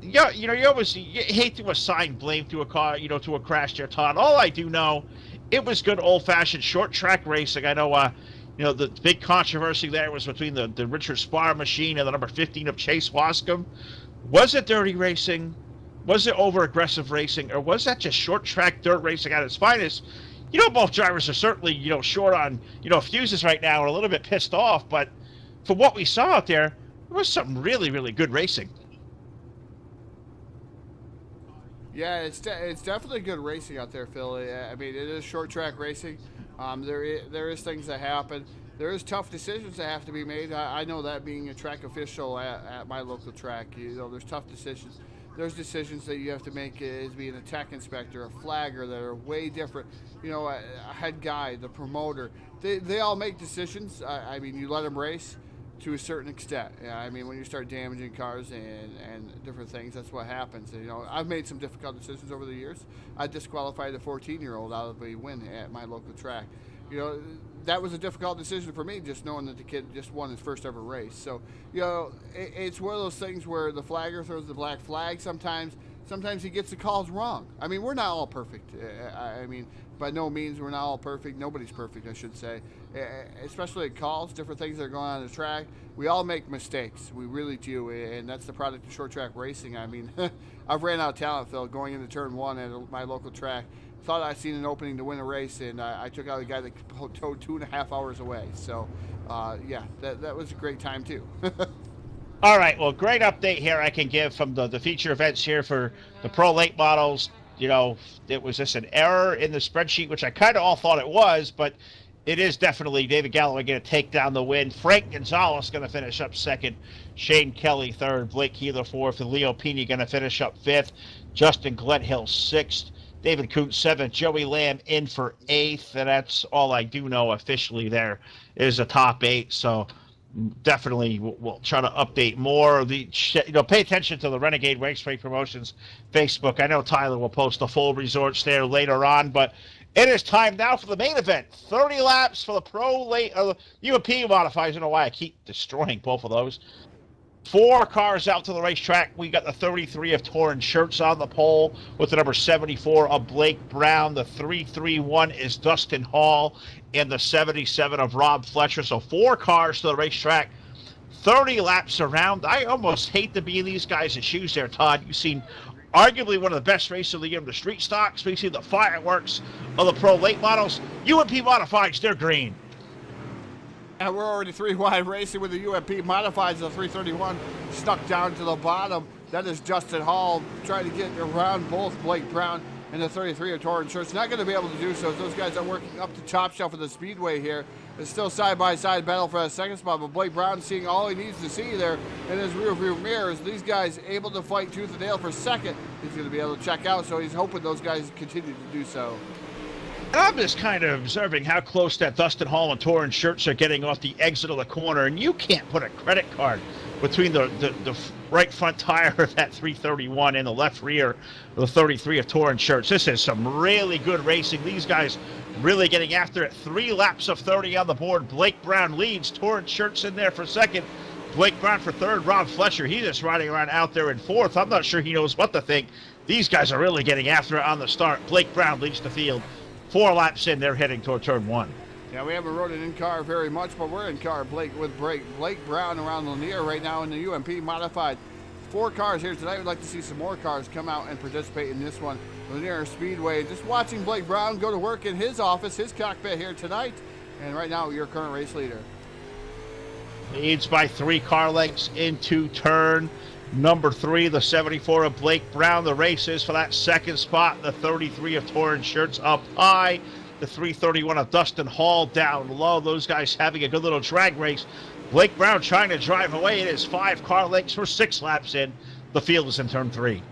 hate to assign blame to a car, to a crash there, Todd. All I do know, it was good old-fashioned short track racing. I know, the big controversy there was between the Richard Spar machine and the number 15 of Chase Wascom. Was it dirty racing? Was it over-aggressive racing? Or was that just short track dirt racing at its finest? Both drivers are certainly, short on, fuses right now and a little bit pissed off. But for what we saw out there, it was some really, really good racing. Yeah, it's definitely good racing out there, Phil. I mean, it is short track racing. There is things that happen. There is tough decisions that have to be made. I know that being a track official at my local track. There's tough decisions. There's decisions that you have to make as being a tech inspector, a flagger, that are way different. A head guy, the promoter. They all make decisions. I mean, you let them race to a certain extent. Yeah, I mean, when you start damaging cars and different things, that's what happens. I've made some difficult decisions over the years. I disqualified a 14-year-old out of a win at my local track. That was a difficult decision for me, just knowing that the kid just won his first ever race. So, it's one of those things where the flagger throws the black flag sometimes. Sometimes he gets the calls wrong. I mean, we're not all perfect. I mean, by no means we're not all perfect. Nobody's perfect, I should say. Especially at calls, different things that are going on the track. We all make mistakes. We really do, and that's the product of short track racing. I mean, I've ran out of talent, Phil, going into turn one at my local track. Thought I'd seen an opening to win a race, and I took out a guy that towed 2.5 hours away. So, yeah, that was a great time, too. All right, well, great update here I can give from the feature events here for the Pro Late Models. It was just an error in the spreadsheet, which I kind of all thought it was, but it is definitely David Galloway going to take down the win. Frank Gonzalez going to finish up second. Shane Kelly third. Blake Keeler fourth. And Leo Pena going to finish up fifth. Justin Gledhill sixth. David Coote seventh. Joey Lamb in for eighth. And that's all I do know officially there is a top eight. So definitely we'll try to update more. Pay attention to the Renegade Raceway Promotions Facebook. I know Tyler will post the full results there later on, but it is time now for the main event. 30 laps for the Pro Late UMP modifiers. I don't know why I keep destroying both of those. 4 cars out to the racetrack. We got the 33 of Torrin Shirts on the pole with the number 74 of Blake Brown. The 331 is Dustin Hall, and the 77 of Rob Fletcher. So 4 cars to the racetrack. 30 laps around. I almost hate to be in these guys' shoes there, Todd. You've seen arguably one of the best races of the year in the street stocks. We see the fireworks of the Pro Late Models. UMP Modifieds, they're green. And we're already 3 wide racing with the UMP Modifieds. The 331 stuck down to the bottom. That is Justin Hall trying to get around both Blake Brown and the 33 of Torrin Shirts. Not going to be able to do so. Those guys are working up the top shelf of the speedway here. It's still side-by-side battle for a second spot, but Blake Brown seeing all he needs to see there in his rear-view mirrors. These guys able to fight tooth and nail for second. He's going to be able to check out, so he's hoping those guys continue to do so. And I'm just kind of observing how close that Dustin Hall and Torrin Shirts are getting off the exit of the corner, and you can't put a credit card between the right front tire of that 331 and the left rear of the 33 of Torrin Shirts. This is some really good racing. These guys really getting after it. 3 laps of 30 on the board. Blake Brown leads. Torrin Shirts in there for second. Blake Brown for third. Rob Fletcher, he's just riding around out there in fourth. I'm not sure he knows what to think. These guys are really getting after it on the start. Blake Brown leads the field. 4 laps in, they're heading toward turn 1. Yeah, we haven't rode it in car very much, but we're in car Blake Brown around Lanier right now in the UMP Modified. 4 cars here tonight. We'd like to see some more cars come out and participate in this one. Lanier Speedway. Just watching Blake Brown go to work in his office, his cockpit here tonight. And right now, your current race leader. Leads by 3 car lengths into turn number 3, the 74 of Blake Brown. The race is for that second spot. The 33 of Torrin Shirts up high. The 331 of Dustin Hall down low. Those guys having a good little drag race. Blake Brown trying to drive away. It is 5 car lengths. We're 6 laps in. The field is in turn 3.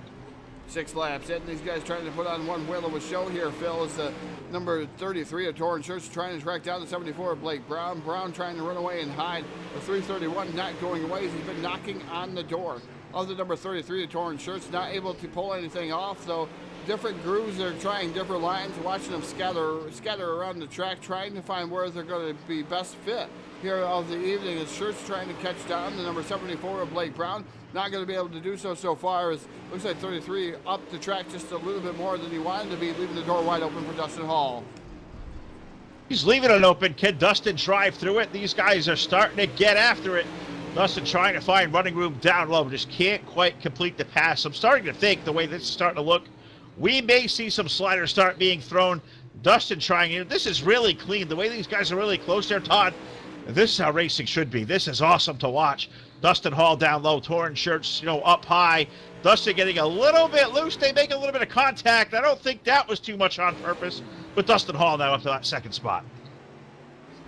6 laps in. These guys trying to put on one wheel of a show here. Phil is the number 33 of Torrin Shirts trying to track down the 74 of Blake Brown. Brown trying to run away and hide. The 331 not going away as he's been knocking on the door of the number 33 of Torrin Shirts. Not able to pull anything off, so different grooves, they're trying different lines, watching them scatter around the track, trying to find where they're going to be best fit here of the evening. As Shirts trying to catch down the number 74 of Blake Brown. Not going to be able to do so far, as looks like 33 up the track just a little bit more than he wanted to be, leaving the door wide open for Dustin Hall. He's leaving it open. Can Dustin drive through it? These guys are starting to get after it. Dustin trying to find running room down low, just can't quite complete the pass. I'm starting to think the way this is starting to look, we may see some sliders start being thrown. Dustin trying it. This is really clean. The way these guys are really close there, Todd. This is how racing should be. This is awesome to watch. Dustin Hall down low, Torn Shirts, up high. Dustin getting a little bit loose. They make a little bit of contact. I don't think that was too much on purpose. But Dustin Hall now up to that second spot.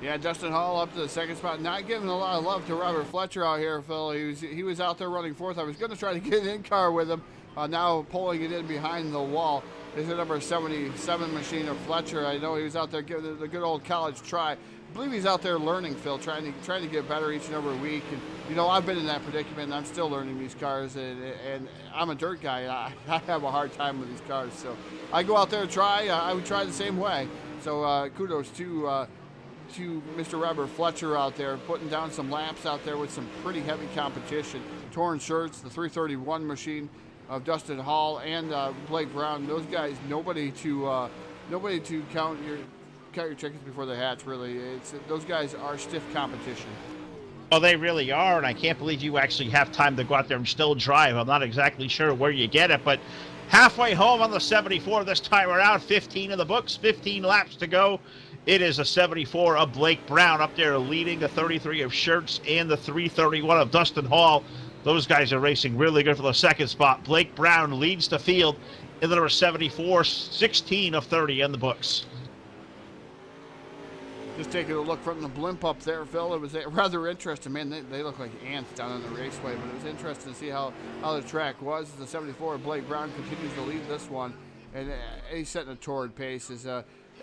Yeah, Dustin Hall up to the second spot. Not giving a lot of love to Robert Fletcher out here, Phil. He was out there running fourth. I was going to try to get an in-car with him. Now pulling it in behind the wall is the number 77 machine of Fletcher. I know he was out there giving the good old college try. I believe he's out there learning, Phil, trying to get better each and every week. And I've been in that predicament, and I'm still learning these cars. And I'm a dirt guy, and I have a hard time with these cars. So I go out there and try. I would try the same way. So kudos to Mr. Robert Fletcher out there, putting down some laps out there with some pretty heavy competition. Torn Shirts, the 331 machine of Dustin Hall, and Blake Brown. Those guys, nobody to count your chickens before they hatch. Really, those guys are stiff competition. Oh, they really are, and I can't believe you actually have time to go out there and still drive. I'm not exactly sure where you get it, but halfway home on the 74 this time around. 15 in the books, 15 laps to go. It is a 74 of Blake Brown up there leading the 33 of Shirts and the 331 of Dustin Hall. Those guys are racing really good for the second spot. Blake Brown leads the field in the number 74, 16 of 30 in the books. Just taking a look from the blimp up there, Phil, it was rather interesting. Man, they look like ants down on the raceway, but it was interesting to see how the track was. The 74 of Blake Brown continues to lead this one, and he's setting a torrid pace.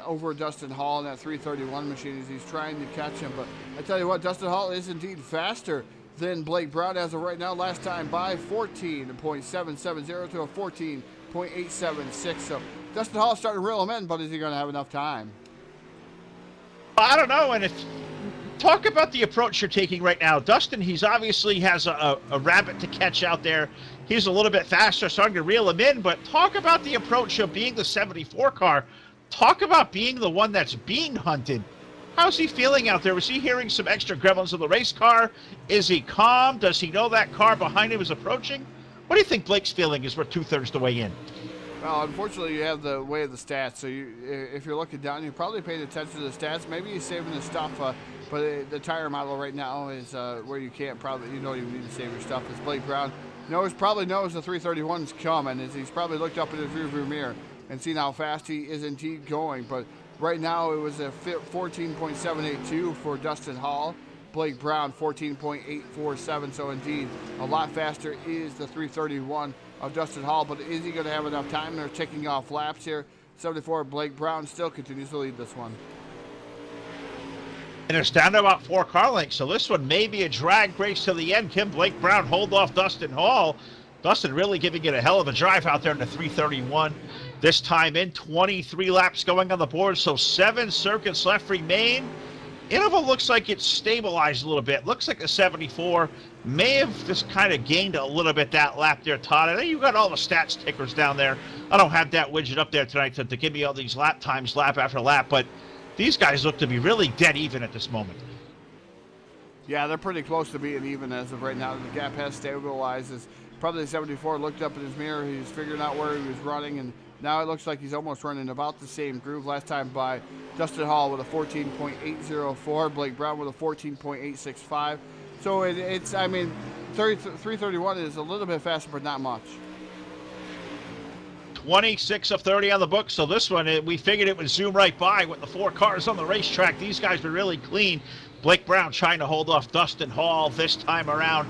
Over Dustin Hall in that 331 machine as he's trying to catch him. But I tell you what, Dustin Hall is indeed faster than Blake Brown as of right now. Last time by 14.770 to a 14.876. So Dustin Hall started to reel him in, but is he going to have enough time? I don't know. And talk about the approach you're taking right now. Dustin, he's obviously has a rabbit to catch out there. He's a little bit faster, so I'm going to reel him in. But talk about the approach of being the 74 car. Talk about being the one that's being hunted. How's he feeling out there? Was he hearing some extra gremlins of the race car? Is he calm? Does he know that car behind him is approaching? What do you think Blake's feeling as we're 2/3 the way in? Well, unfortunately, you have the way of the stats. So if you're looking down, you're probably paying attention to the stats. Maybe he's saving the stuff, but the tire model right now is where you can't probably, you need to save your stuff. As Blake Brown probably knows the 331's coming, as he's probably looked up in his rearview mirror and seen how fast he is indeed going. But right now, it was a 14.782 for Dustin Hall. Blake Brown, 14.847. So indeed, a lot faster is the 331 of Dustin Hall. But is he going to have enough time? They're ticking off laps here. 74, Blake Brown still continues to lead this one. And it's down to about 4 car lengths. So this one may be a drag race to the end. Can Blake Brown hold off Dustin Hall? Dustin really giving it a hell of a drive out there in the 331. This time in 23 laps going on the board, so 7 circuits left remain. Interval looks like it's stabilized a little bit. Looks like the 74 may have just kind of gained a little bit that lap there, Todd. I know you got all the stats tickers down there. I don't have that widget up there tonight to give me all these lap times, lap after lap, but these guys look to be really dead even at this moment. Yeah, they're pretty close to being even as of right now. The gap has stabilized. Probably the 74 looked up in his mirror. He's figuring out where he was running, and now it looks like he's almost running about the same groove. Last time by Dustin Hall with a 14.804, Blake Brown with a 14.865. So it's 331 is a little bit faster, but not much. 26 of 30 on the book, so this one, we figured it would zoom right by with the 4 cars on the racetrack. These guys were really clean. Blake Brown trying to hold off Dustin Hall this time around.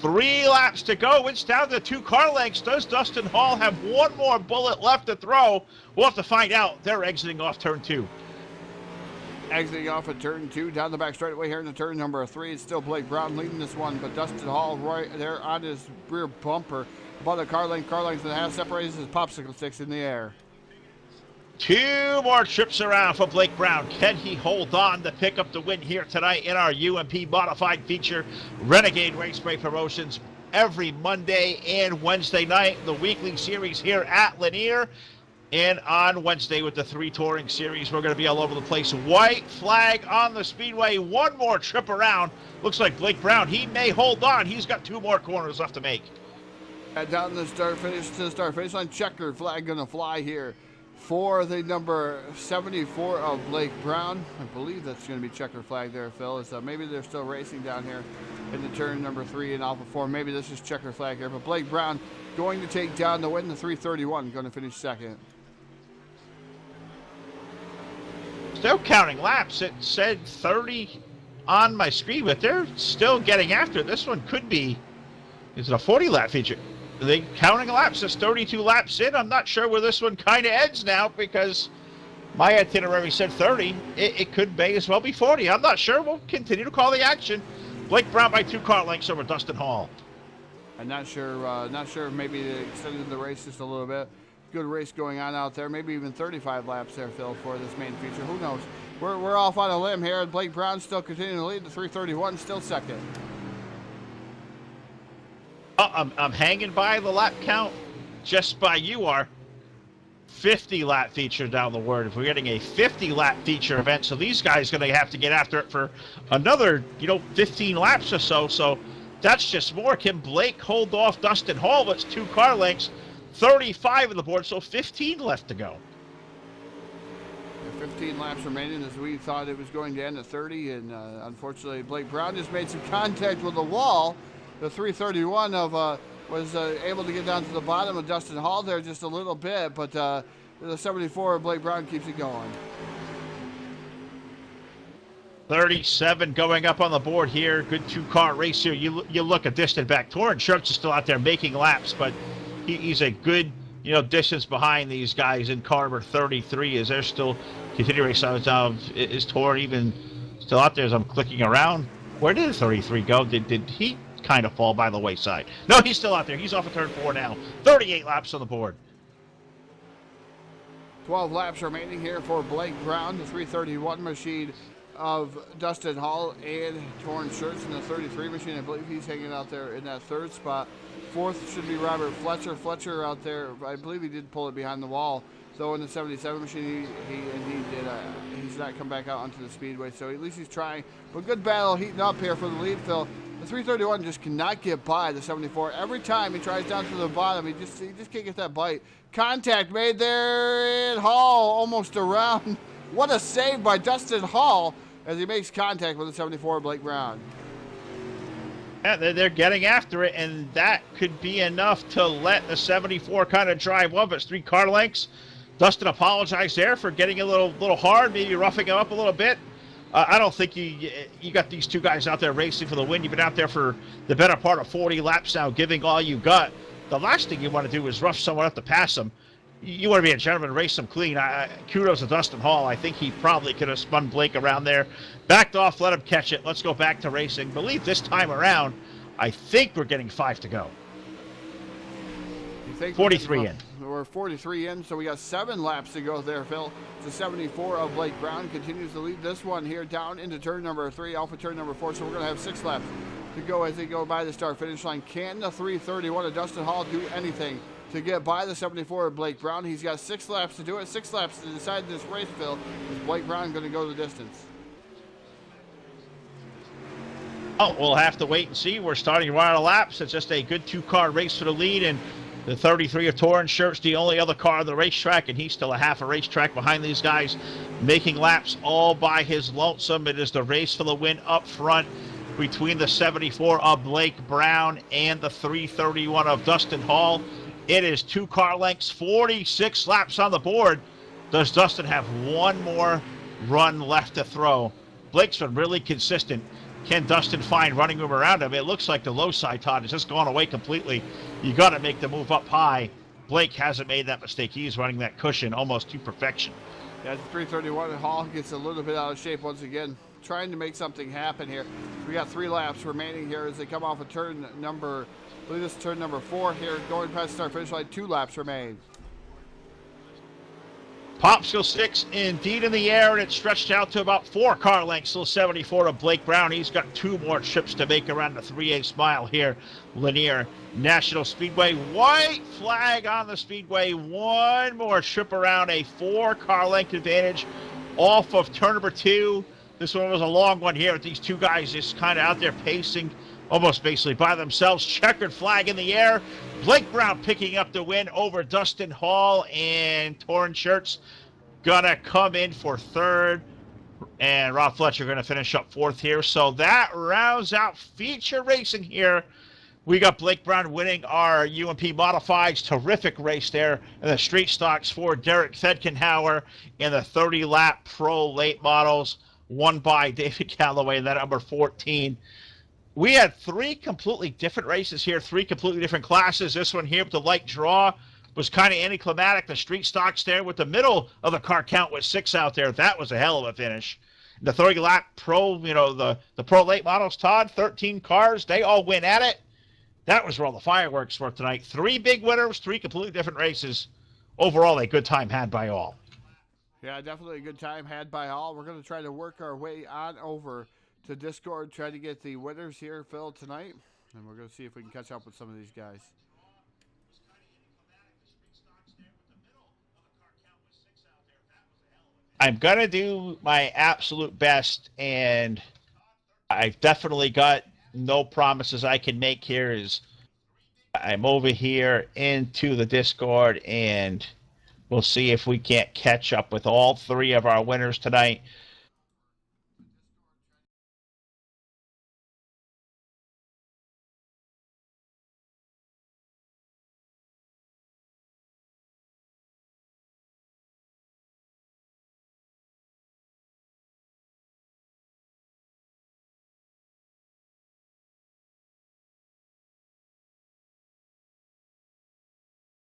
3 laps to go. It's down to 2 car lengths. Does Dustin Hall have one more bullet left to throw? We'll have to find out. They're exiting off turn 2. Exiting off at turn 2, down the back straightaway here in the turn number 3. It's still Blake Brown leading this one, but Dustin Hall right there on his rear bumper. About a car length and a half separates his popsicle sticks in the air. 2 more trips around for Blake Brown. Can he hold on to pick up the win here tonight in our UMP modified feature? Renegade Raceway Promotions every Monday and Wednesday night. The weekly series here at Lanier. And on Wednesday with the 3 touring series, we're going to be all over the place. White flag on the speedway. 1 more trip around. Looks like Blake Brown, he may hold on. He's got 2 more corners left to make. Down the start finish line, checkered flag going to fly here. for the number 74 of Blake Brown. I believe that's going to be checker flag there, Phil. Is maybe they're still racing down here in the turn number 3 in Alpha 4. Maybe this is checker flag here. But Blake Brown going to take down the win, the 331, going to finish second. Still counting laps. It said 30 on my screen, but they're still getting after it. This one could be, is it a 40 lap feature? Are they counting laps? It's 32 laps in. I'm not sure where this one kind of ends now because my itinerary said 30. It could may as well be 40. I'm not sure. We'll continue to call the action. Blake Brown by 2 car lengths over Dustin Hall. I'm not sure. Not sure. Maybe they extended the race just a little bit. Good race going on out there. Maybe even 35 laps there, Phil, for this main feature. Who knows? We're off on a limb here. Blake Brown still continuing to lead. The 331 still second. I'm hanging by the lap count just by you are. 50 lap feature down the word. If we're getting a 50 lap feature event, so these guys are going to have to get after it for another, 15 laps or so. So that's just more. Can Blake hold off Dustin Hall? It's 2 car lengths, 35 on the board, so 15 left to go. 15 laps remaining as we thought it was going to end at 30, and unfortunately Blake Brown just made some contact with the wall. The 331 was able to get down to the bottom of Dustin Hall there just a little bit, but the 74 of Blake Brown keeps it going. 37 going up on the board here. Good 2-car race here. You look a distant back. Torrin Schertz is still out there making laps, but he's a good distance behind these guys in car number 33 as they're still continuing race. Is Torrin even still out there as I'm clicking around? Where did the 33 go? Did he kind of fall by the wayside? No, he's still out there. He's off of turn 4 now. 38 laps on the board. 12 laps remaining here for Blake Brown, the 331 machine of Dustin Hall and Torrin Schertz in the 33 machine. I believe he's hanging out there in that 3rd spot. 4th should be Robert Fletcher. Fletcher out there, I believe he did pull it behind the wall. So in the 77 machine, he's not come back out onto the speedway. So at least he's trying. But good battle heating up here for the lead, Phil. The 331 just cannot get by the 74. Every time he tries down to the bottom, he just can't get that bite. Contact made there, and Hall almost around. What a save by Dustin Hall as he makes contact with the 74 Blake Brown. Yeah, they're getting after it, and that could be enough to let the 74 kind of drive up. It's 3 car lengths. Dustin apologized there for getting a little hard, maybe roughing him up a little bit. I don't think you got these 2 guys out there racing for the win. You've been out there for the better part of 40 laps now, giving all you got. The last thing you want to do is rough someone up to pass them. You want to be a gentleman, race them clean. Kudos to Dustin Hall. I think he probably could have spun Blake around there. Backed off, let him catch it. Let's go back to racing. Believe this time around, I think we're getting 5 to go. 43 in. We're 43 in, so we got 7 laps to go there, Phil. The 74 of Blake Brown continues to lead this one here down into turn number 3, off of turn number 4. So we're going to have 6 laps to go as they go by the start-finish line. Can the 331 of Dustin Hall do anything to get by the 74 of Blake Brown? He's got 6 laps to do it, 6 laps to decide this race, Phil. Is Blake Brown going to go the distance? Oh, we'll have to wait and see. We're starting right out of laps. It's just a good 2-car race for the lead, and the 33 of Torrin Schertz, the only other car on the racetrack, and he's still a half a racetrack behind these guys, making laps all by his lonesome. It is the race for the win up front between the 74 of Blake Brown and the 331 of Dustin Hall. It is 2 car lengths, 46 laps on the board. Does Dustin have one more run left to throw? Blake's been really consistent. Can Dustin find running room around him? It looks like the low side, Todd, has just gone away completely. You got to make the move up high. Blake hasn't made that mistake. He's running that cushion almost to perfection. Yeah, the 331 Hall gets a little bit out of shape once again, trying to make something happen here. We got 3 laps remaining here as they come off of turn number, I believe this is turn number 4 here, going past start finish line. 2 laps remain. Popsicle 6 indeed in the air, and it's stretched out to about 4 car lengths. Still 74 of Blake Brown. He's got 2 more trips to make around the 3/8 mile here, Lanier National Speedway. White flag on the speedway. 1 more trip around, a 4 car length advantage off of turn number 2. This one was a long one here with these 2 guys just kind of out there pacing almost basically by themselves. Checkered flag in the air. Blake Brown picking up the win over Dustin Hall, and Torn Shirts gonna come in for third. And Rob Fletcher going to finish up fourth here. So that rounds out feature racing here. We got Blake Brown winning our UMP Modifieds. Terrific race there. And the street stocks for Derek Fedkenhauer in the 30-lap pro late models, won by David Calloway, that number 14. We had three completely different races here, three completely different classes. This one here with the light draw was kind of anticlimactic. The street stocks there with the middle of the car count with 6 out there. That was a hell of a finish. The 30-lap pro, the pro late models, Todd, 13 cars, they all went at it. That was where all the fireworks were tonight. 3 big winners, 3 completely different races. Overall, a good time had by all. Yeah, definitely a good time had by all. We're going to try to work our way on over to Discord, try to get the winners here filled tonight, and we're going to see if we can catch up with some of these guys. I'm going to do my absolute best, and I've definitely got no promises I can make here. Is I'm over here into the Discord, and we'll see if we can't catch up with all 3 of our winners tonight.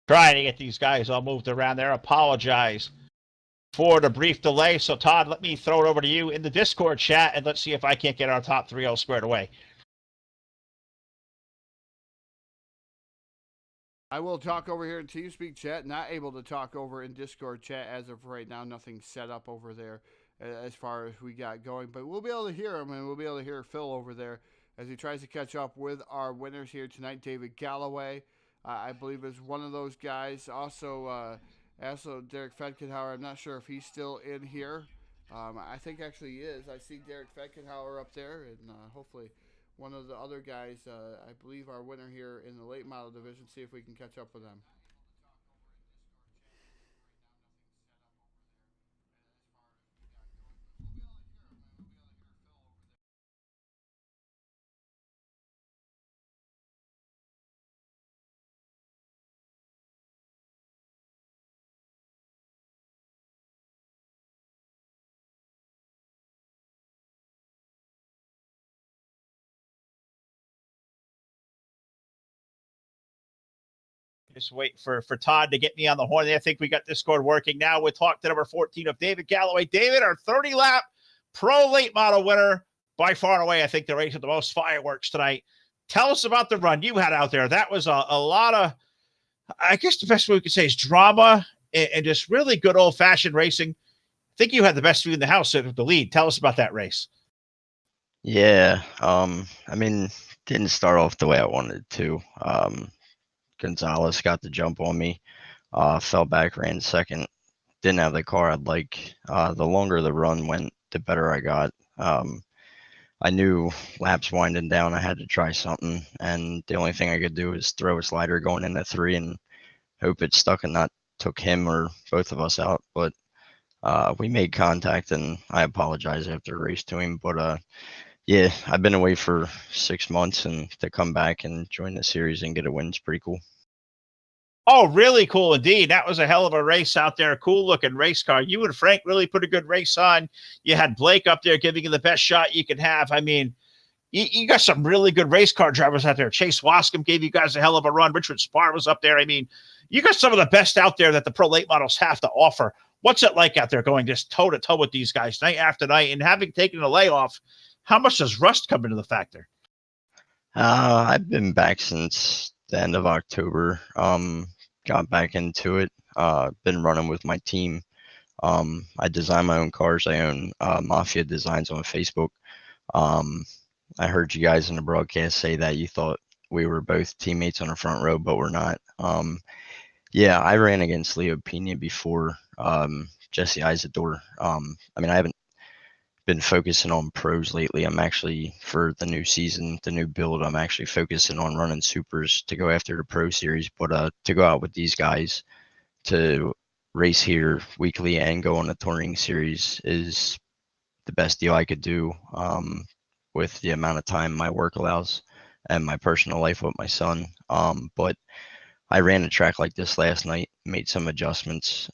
Trying to get these guys all moved around there. Apologize for the brief delay. So, Todd, let me throw it over to you in the Discord chat, and let's see if I can't get our top 3 all squared away. I will talk over here in TeamSpeak chat. Not able to talk over in Discord chat as of right now. Nothing set up over there as far as we got going. But we'll be able to hear him, and we'll be able to hear Phil over there as he tries to catch up with our winners here tonight. David Galloway, I believe, is one of those guys. Also Derek Fedkenhauer. I'm not sure if he's still in here. I think actually he is. I see Derek Fedkenhauer up there, and hopefully one of the other guys, I believe our winner here in the late model division, see if we can catch up with them. Just wait for Todd to get me on the horn. I think we got Discord working now. We'll talk to number 14 of David Galloway. David, our 30-lap pro late model winner, by far and away, I think the race with the most fireworks tonight. Tell us about the run you had out there. That was a lot of, I guess the best way we could say is drama and just really good old-fashioned racing. I think you had the best view in the house with the lead. Tell us about that race. Yeah, didn't start off the way I wanted to. Gonzalez got the jump on me, fell back, ran second. Didn't have the car I'd like. The longer the run went, the better I got. I knew laps winding down, I had to try something, and the only thing I could do was throw a slider going into 3 and hope it stuck and not took him or both of us out. But we made contact, and I apologize after the race to him. But yeah, I've been away for 6 months, and to come back and join the series and get a win is pretty cool. Oh, really cool indeed. That was a hell of a race out there. Cool looking race car. You and Frank really put a good race on. You had Blake up there giving you the best shot you could have. I mean, you got some really good race car drivers out there. Chase Wascom gave you guys a hell of a run. Richard Spar was up there. I mean, you got some of the best out there that the pro late models have to offer. What's it like out there going just toe to toe with these guys night after night, and having taken a layoff? How much does rust come into the factor? I've been back since the end of October. Got back into it. Been running with my team. I design my own cars. I own Mafia Designs on Facebook. I heard you guys in the broadcast say that you thought we were both teammates on the front row, but we're not. Yeah, I ran against Leo Pena before, Jesse Isidore. I haven't been focusing on pros lately. I'm actually, for the new season, the new build, I'm actually focusing on running supers to go after the pro series. But to go out with these guys to race here weekly and go on a touring series is the best deal I could do, with the amount of time my work allows and my personal life with my son. But I ran a track like this last night, made some adjustments.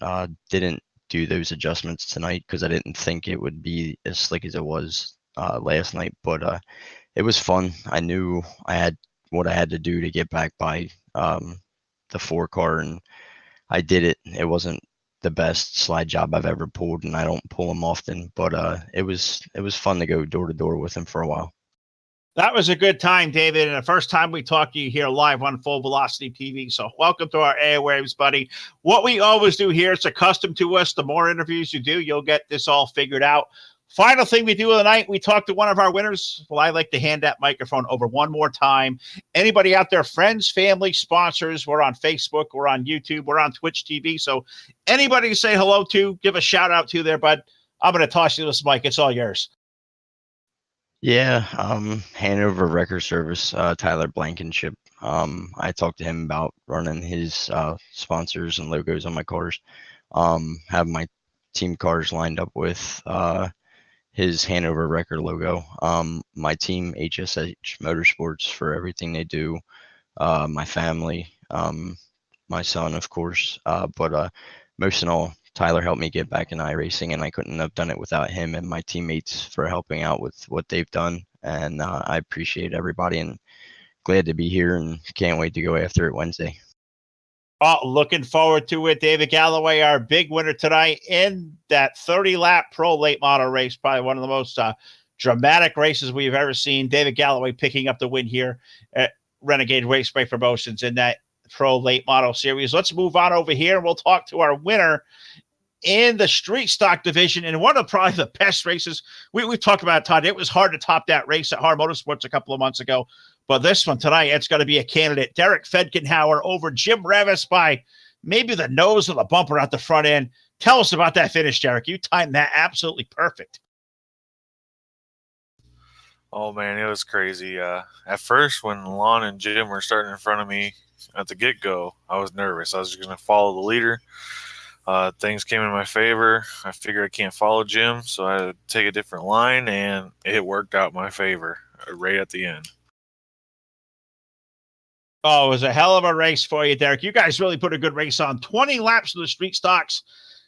Didn't do those adjustments tonight because I didn't think it would be as slick as it was last night. But it was fun. I knew I had what I had to do to get back by the 4 car, and I did it. It wasn't the best slide job I've ever pulled, and I don't pull them often. But it was fun to go door to door with him for a while. That was a good time, David, and the first time we talked to you here live on Full Velocity TV. So welcome to our airwaves, buddy. What we always do here, it's accustomed to us. The more interviews you do, you'll get this all figured out. Final thing we do of the night, we talk to one of our winners. Well, I like to hand that microphone over one more time. Anybody out there, friends, family, sponsors, we're on Facebook, we're on YouTube, we're on Twitch TV. So anybody to say hello to, give a shout out to there, bud. I'm going to toss you this mic. It's all yours. Yeah, Hanover Record Service, Tyler Blankenship. I talked to him about running his sponsors and logos on my cars. Have my team cars lined up with his Hanover Record logo. My team, HSH Motorsports, for everything they do. My family, my son, of course. But most in all, Tyler helped me get back in iRacing, and I couldn't have done it without him and my teammates for helping out with what they've done. And I appreciate everybody and glad to be here and can't wait to go after it Wednesday. Oh, looking forward to it. David Galloway, our big winner tonight in that 30-lap pro late model race, probably one of the most dramatic races we've ever seen. David Galloway picking up the win here at Renegade Raceway Promotions in that pro late model series. Let's move on over here, and we'll talk to our winner in the street stock division in one of probably the best races. We've talked about it, Todd. It was hard to top that race at Hard Motorsports a couple of months ago. But this one tonight, it's going to be a candidate. Derek Fedkenhauer over Jim Revis by maybe the nose of the bumper at the front end. Tell us about that finish, Derek. You timed that absolutely perfect. Oh, man, it was crazy. At first, when Lon and Jim were starting in front of me at the get-go, I was nervous. I was just going to follow the leader. Things came in my favor. I figured I can't follow Jim, so I had to take a different line, and it worked out in my favor right at the end. Oh, it was a hell of a race for you, Derek. You guys really put a good race on. 20 laps of the street stocks.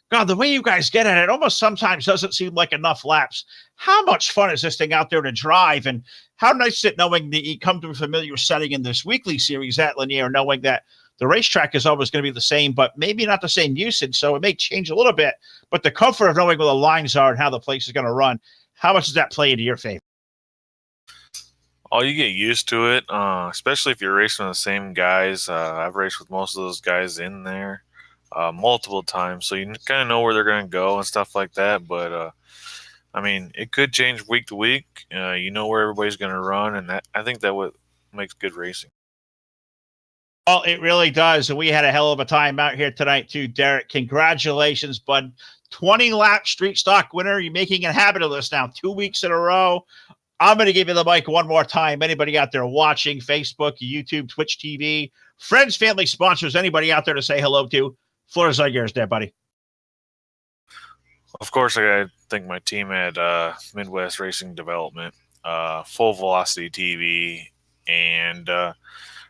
God, the way you guys get at it almost sometimes doesn't seem like enough laps. How much fun is this thing out there to drive? And how nice is it knowing that you come to a familiar setting in this weekly series at Lanier, knowing that the racetrack is always going to be the same, but maybe not the same usage, so it may change a little bit. But the comfort of knowing where the lines are and how the place is going to run, how much does that play into your favor? Oh, you get used to it, especially if you're racing with the same guys. I've raced with most of those guys in there multiple times, so you kind of know where they're going to go and stuff like that. But, I mean, it could change week to week. You know where everybody's going to run, and I think that what makes good racing. Oh, it really does. And we had a hell of a time out here tonight, too, Derek. Congratulations, bud. 20-lap street stock winner. You're making a habit of this now 2 weeks in a row. I'm going to give you the mic one more time. Anybody out there watching, Facebook, YouTube, Twitch TV, friends, family, sponsors, anybody out there to say hello to, floor is all yours there, buddy. Of course, I got to thank my team at Midwest Racing Development, Full Velocity TV, and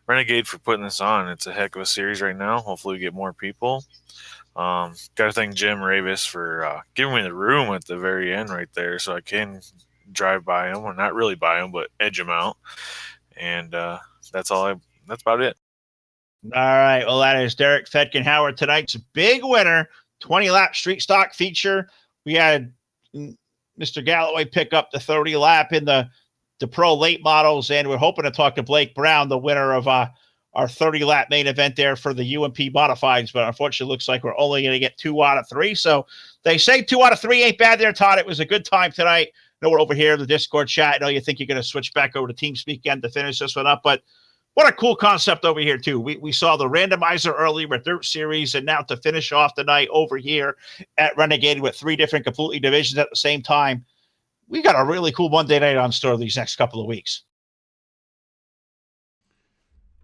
Renegade for putting this on. It's a heck of a series right now. Hopefully we get more people. Got to thank Jim Ravis for giving me the room at the very end right there so I can drive by him, or not really by him, but edge him out. And that's about it. All right. Well, that is Derek Fedkenhauer, tonight's big winner, 20-lap street stock feature. We had Mr. Galloway pick up the 30-lap in the pro late models, and we're hoping to talk to Blake Brown, the winner of our 30-lap main event there for the UMP Modifieds, but unfortunately looks like we're only going to get 2 out of 3. So they say 2 out of 3 ain't bad there, Todd. It was a good time tonight. I know we're over here in the Discord chat. I know you think you're going to switch back over to TeamSpeak again to finish this one up, but what a cool concept over here, too. We saw the randomizer earlier with Dirt Series, and now to finish off the night over here at Renegade with 3 different completely divisions at the same time. we got a really cool Monday night on store these next couple of weeks.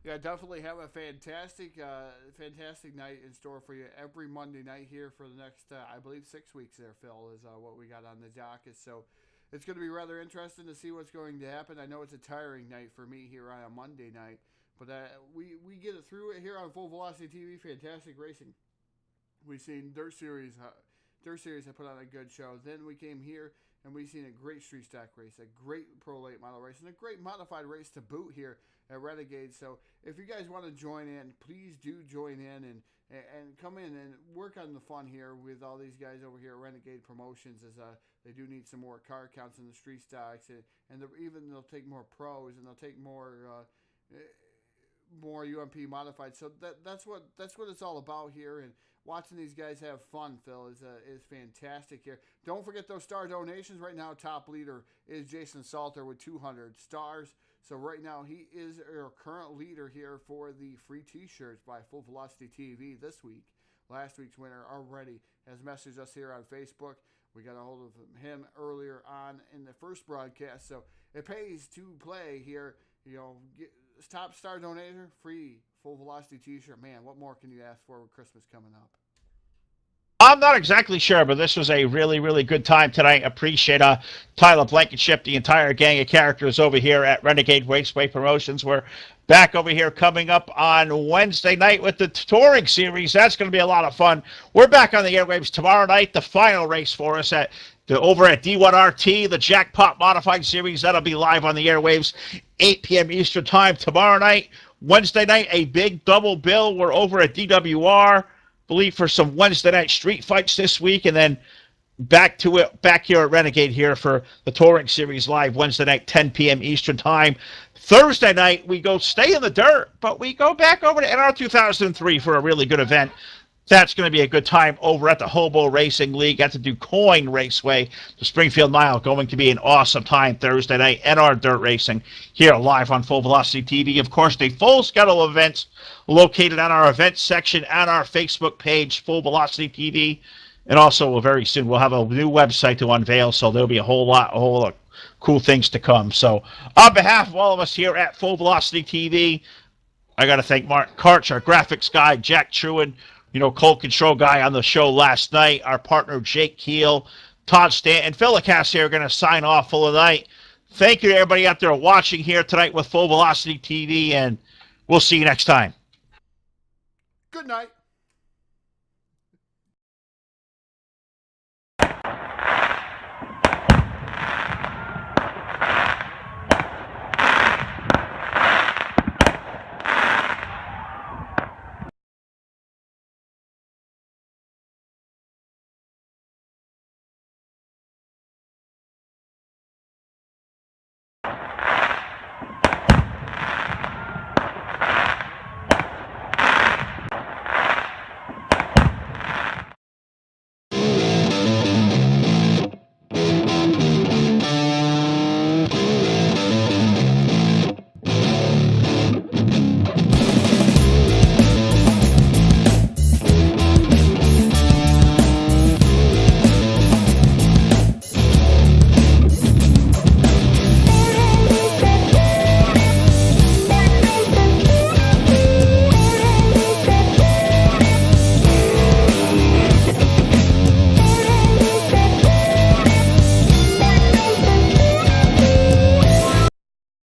Yeah, definitely have a fantastic night in store for you every Monday night here for the next, I believe, 6 weeks there, Phil, is what we got on the docket. So it's going to be rather interesting to see what's going to happen. I know it's a tiring night for me here on a Monday night, but we get it through it here on Full Velocity TV. Fantastic racing. We've seen Dirt Series. Dirt Series had put on a good show. Then we came here and we've seen a great street stock race, a great pro late model race, and a great modified race to boot here at Renegade. So if you guys want to join in, please do join in and come in and work on the fun here with all these guys over here at Renegade Promotions, as they do need some more car counts in the street stocks, and even they'll take more pros and they'll take more UMP modified. So that's what it's all about here. And watching these guys have fun, Phil, is fantastic here. Don't forget those star donations. Right now, top leader is Jason Salter with 200 stars. So right now, he is our current leader here for the free T-shirts by Full Velocity TV this week. Last week's winner already has messaged us here on Facebook. We got a hold of him earlier on in the first broadcast. So it pays to play here. Get top star donator, free Full Velocity T-shirt. Man, what more can you ask for with Christmas coming up? I'm not exactly sure, but this was a really, really good time tonight. Appreciate Tyler Blankenship, the entire gang of characters over here at Renegade Raceway Promotions. We're back over here coming up on Wednesday night with the touring series. That's going to be a lot of fun. We're back on the airwaves tomorrow night, the final race for us over at D1RT, the Jackpot Modified Series. That'll be live on the airwaves, 8 p.m. Eastern Time tomorrow night. Wednesday night, a big double bill. We're over at DWR. Believe for some Wednesday night street fights this week, and then back here at Renegade here for the touring series live Wednesday night, 10 p.m. Eastern Time. Thursday night, we stay in the dirt, but we go back over to NR 2003 for a really good event. That's going to be a good time over at the Hobo Racing League at the DuQuoin Raceway. The Springfield Mile going to be an awesome time Thursday night. NR Dirt Racing here live on Full Velocity TV. Of course, the full schedule of events located on our events section on our Facebook page, Full Velocity TV. And also, very soon, we'll have a new website to unveil, so there'll be a whole lot of cool things to come. So, on behalf of all of us here at Full Velocity TV, I got to thank Mark Karch, our graphics guy, Jack Truin, cold control guy on the show last night, our partner Jake Keel, Todd Stanton, Phil LaCasse here are going to sign off for the night. Thank you to everybody out there watching here tonight with Full Velocity TV, and we'll see you next time. Good night.